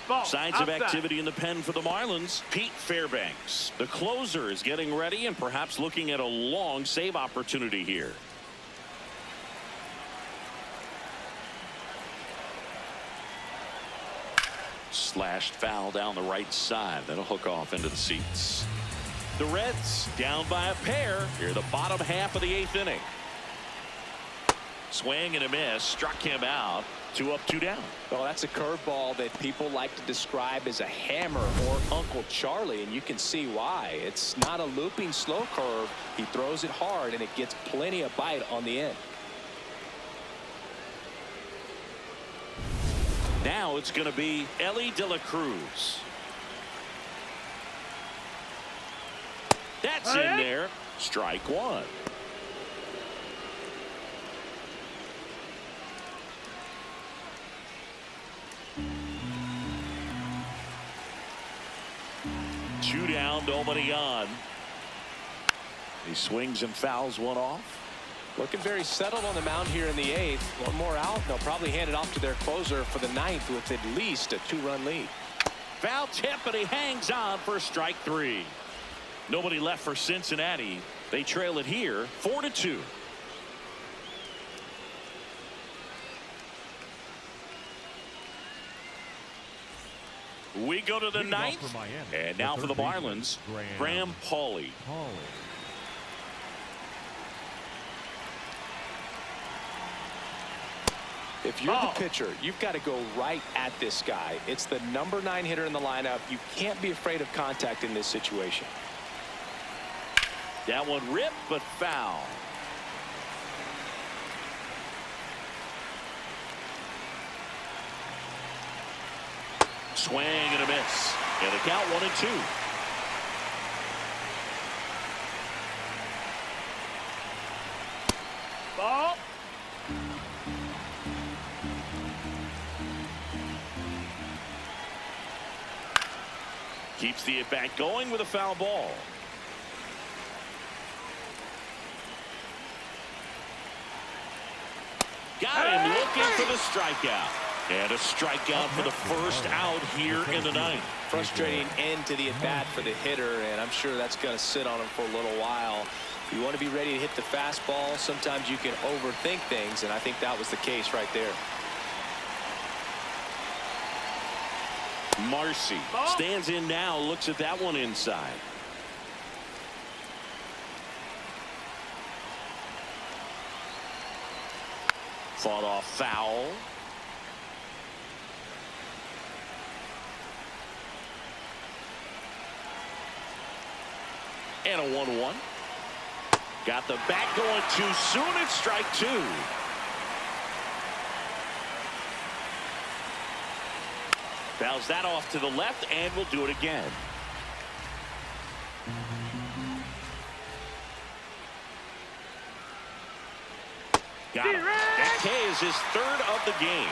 Ball. Signs of Outside. activity in the pen for the Marlins. Pete Fairbanks, the closer, is getting ready and perhaps looking at a long save opportunity here. Slashed foul down the right side. That'll hook off into the seats. The Reds down by a pair here, the bottom half of the 8th inning. Swing and a miss, struck him out. 2 up, 2 down. Well, that's a curveball that people like to describe as a hammer or Uncle Charlie, and you can see why. It's not a looping slow curve. He throws it hard, and it gets plenty of bite on the end. Now it's going to be Ellie De La Cruz. That's in there. Strike 1. Two down, nobody on. He swings and fouls 1 off. Looking very settled on the mound here in the 8th. 1 more out. They'll probably hand it off to their closer for the 9th with at least a 2-run lead. Foul tip, but he hangs on for strike 3. Nobody left for Cincinnati. They trail it here 4-2. We go to the 9th. And now for the Marlins, Graham Pauley. If you're the pitcher, you've got to go right at this guy. It's the number 9 hitter in the lineup. You can't be afraid of contact in this situation. That one ripped, but foul. Swing and a miss. And the count 1-2. Ball. Keeps the at-bat going with a foul ball. Got him looking for the strikeout. And a strikeout for the first out here in the 9th. Frustrating end to the at-bat for the hitter, and I'm sure that's going to sit on him for a little while. You want to be ready to hit the fastball. Sometimes you can overthink things, and I think that was the case right there. Marcy stands in now, looks at that one inside. Fought off foul. And a 1-1. Got the bat going too soon. It's strike two. Fouls that off to the left, and we'll do it again. Got him. That K is his third of the game.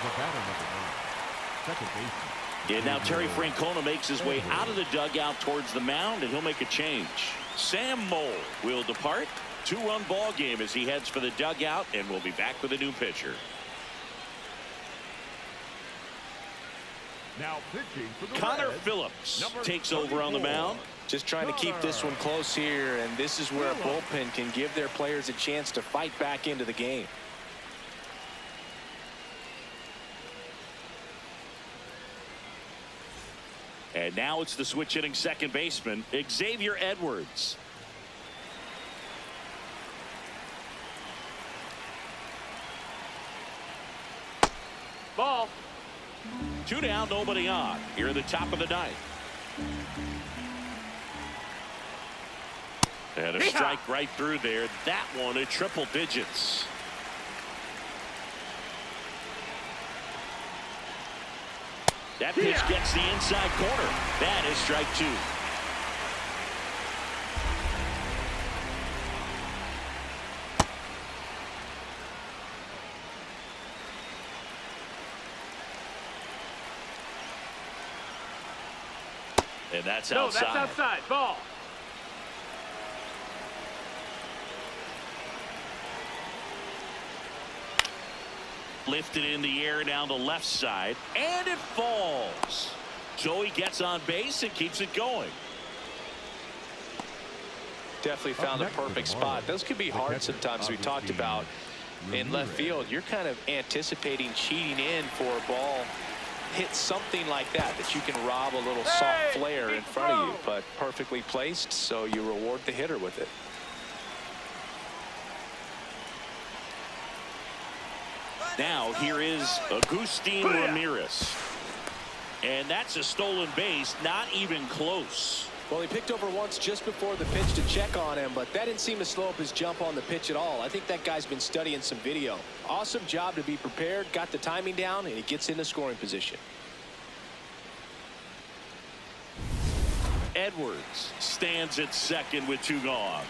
The batter number 9, second baseman. And now Terry Francona makes his way out of the dugout towards the mound, and he'll make a change. Sam Mole will depart. 2-run ball game as he heads for the dugout, and we'll be back with a new pitcher. Now pitching for the Connor Reds, Phillips number takes over on the 34. mound. Just trying to keep this one close here, and this is where a bullpen can give their players a chance to fight back into the game. And now it's the switch hitting second baseman, Xavier Edwards. Ball. 2 down, nobody on. Here in the top of the ninth. And a strike right through there. That one at triple digits. That pitch gets the inside corner. That is strike two. And that's outside. No, that's outside. Ball. Lifted in the air down the left side, and it falls. Joey gets on base and keeps it going. Definitely found the perfect spot. Those could be hard sometimes. We talked about in left field. You're kind of anticipating cheating in for a ball. Hit something like that you can rob a little soft flare in front of you, but perfectly placed, so you reward the hitter with it. Now here is Agustin Ramirez. And that's a stolen base, not even close. Well, he picked over once just before the pitch to check on him, but that didn't seem to slow up his jump on the pitch at all. I think that guy's been studying some video. Awesome job to be prepared, got the timing down, and he gets into scoring position. Edwards stands at second with 2 gone.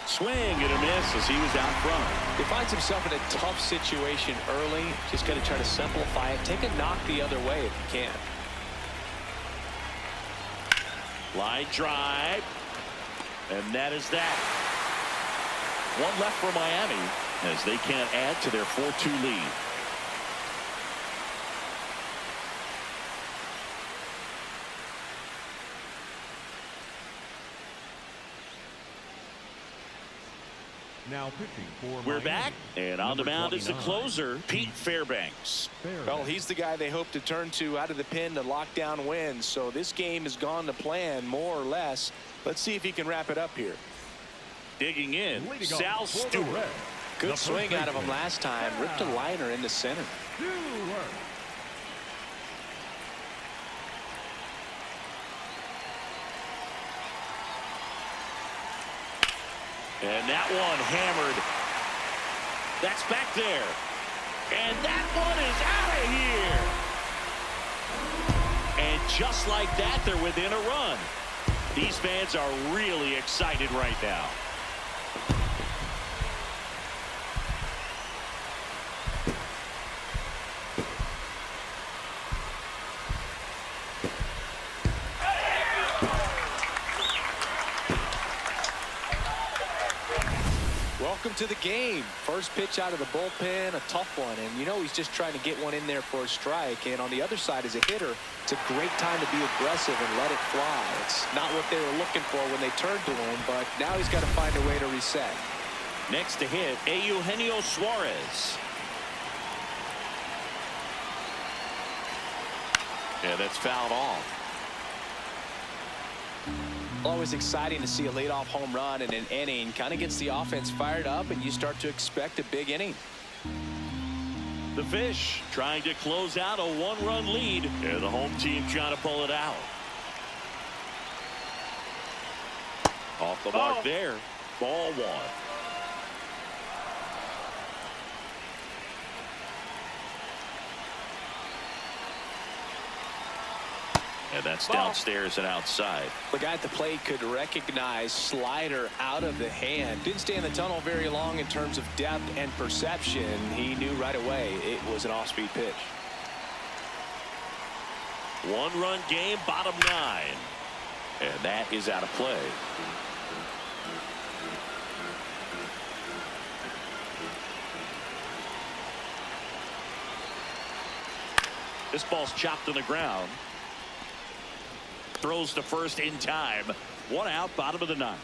Swing and a miss as he was out front. He finds himself in a tough situation early. Just got to try to simplify it. Take a knock the other way if you can. Line drive. And that is that. One left for Miami as they can't add to their 4-2 lead. Now pitching for We're Miami, back, and on the number mound is the 29, closer, Pete Fairbanks. Well, he's the guy they hope to turn to out of the pen to lock down wins. So this game has gone to plan, more or less. Let's see if he can wrap it up here. Digging in, Leading Sal off for the Stewart. Reds, Good the swing first out of him baseman, last time. Ripped a liner in the center. Stewart. And that one hammered. That's back there. And that one is out of here. And just like that, they're within a run. These fans are really excited right now. Welcome to the game. First pitch out of the bullpen, a tough one, and you know he's just trying to get one in there for a strike. And on the other side, as a hitter, it's a great time to be aggressive and let it fly. It's not what they were looking for when they turned to him, but now he's got to find a way to reset. Next to hit, Eugenio Suarez. And that's fouled off. Always exciting to see a leadoff home run in an inning. Kind of gets the offense fired up, and you start to expect a big inning. The Fish trying to close out a 1-run lead. And the home team trying to pull it out. Off the mark there. Ball 1. And that's downstairs and outside. The guy at the plate could recognize slider out of the hand. Didn't stay in the tunnel very long in terms of depth and perception. He knew right away it was an off-speed pitch. 1-run game, bottom 9. And that is out of play. This ball's chopped on the ground. Throws to first in time. 1 out, bottom of the 9th.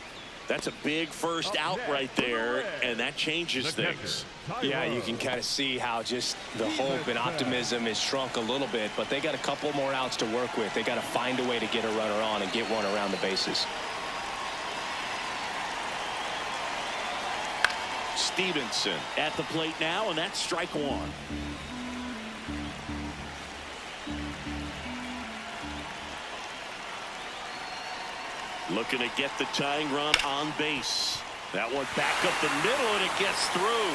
That's a big first out right there, and that changes things. Yeah, you can kind of see how just the hope and optimism is shrunk a little bit, but they got a couple more outs to work with. They got to find a way to get a runner on and get one around the bases. Stevenson at the plate now, and that's strike 1. Looking to get the tying run on base. That one back up the middle, and it gets through.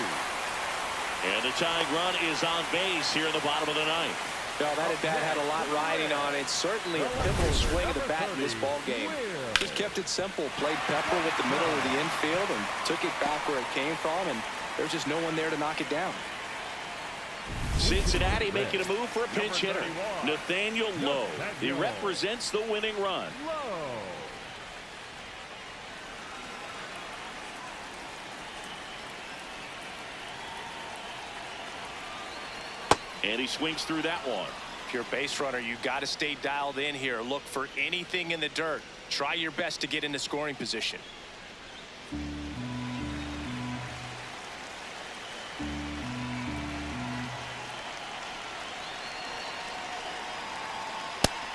And the tying run is on base here in the bottom of the 9th. Well, that at-bat had a lot riding on it. Certainly a pivotal swing of the bat in this ball game. Just kept it simple. Played pepper with the middle of the infield and took it back where it came from, and there's just no one there to knock it down. Cincinnati making a move for a pinch hitter. Nathaniel Lowe. He represents the winning run. And he swings through that one. If you're a base runner, you got to stay dialed in here. Look for anything in the dirt. Try your best to get into scoring position.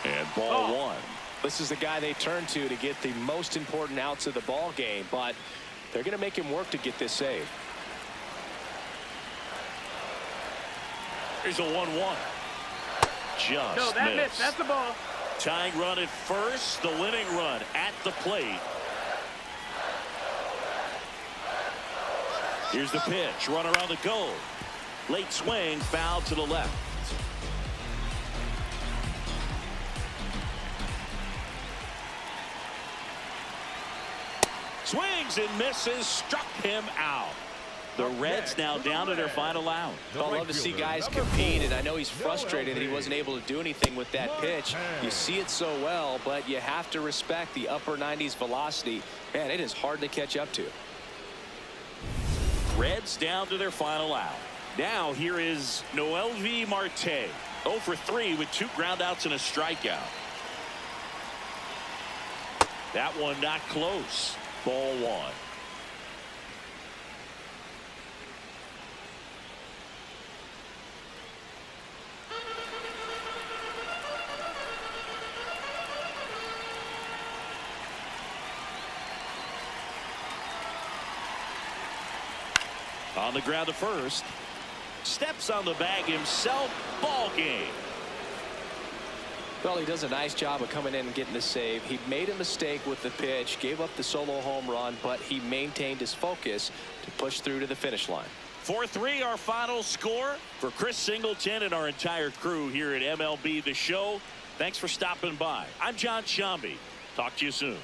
And ball 1. This is the guy they turn to get the most important outs of the ball game, but they're going to make him work to get this save. Here's a 1-1. Just missed. That's the ball. Tying run at first, the winning run at the plate. Here's the pitch. Runner on the go. Late swing, foul to the left. Swings and misses. Struck him out. The Reds now down to their final out. I love to see guys compete, and I know he's frustrated that he wasn't able to do anything with that pitch. You see it so well, but you have to respect the upper 90s velocity. Man, it is hard to catch up to. Reds down to their final out. Now here is Noelvi Marte. 0 for 3 with 2 groundouts and a strikeout. That one not close. Ball 1. On the ground to first. Steps on the bag himself. Ball game. Well, he does a nice job of coming in and getting the save. He made a mistake with the pitch, gave up the solo home run, but he maintained his focus to push through to the finish line. 4-3 our final score. For Chris Singleton and our entire crew here at MLB The Show, thanks for stopping by. I'm John Shambi. Talk to you soon.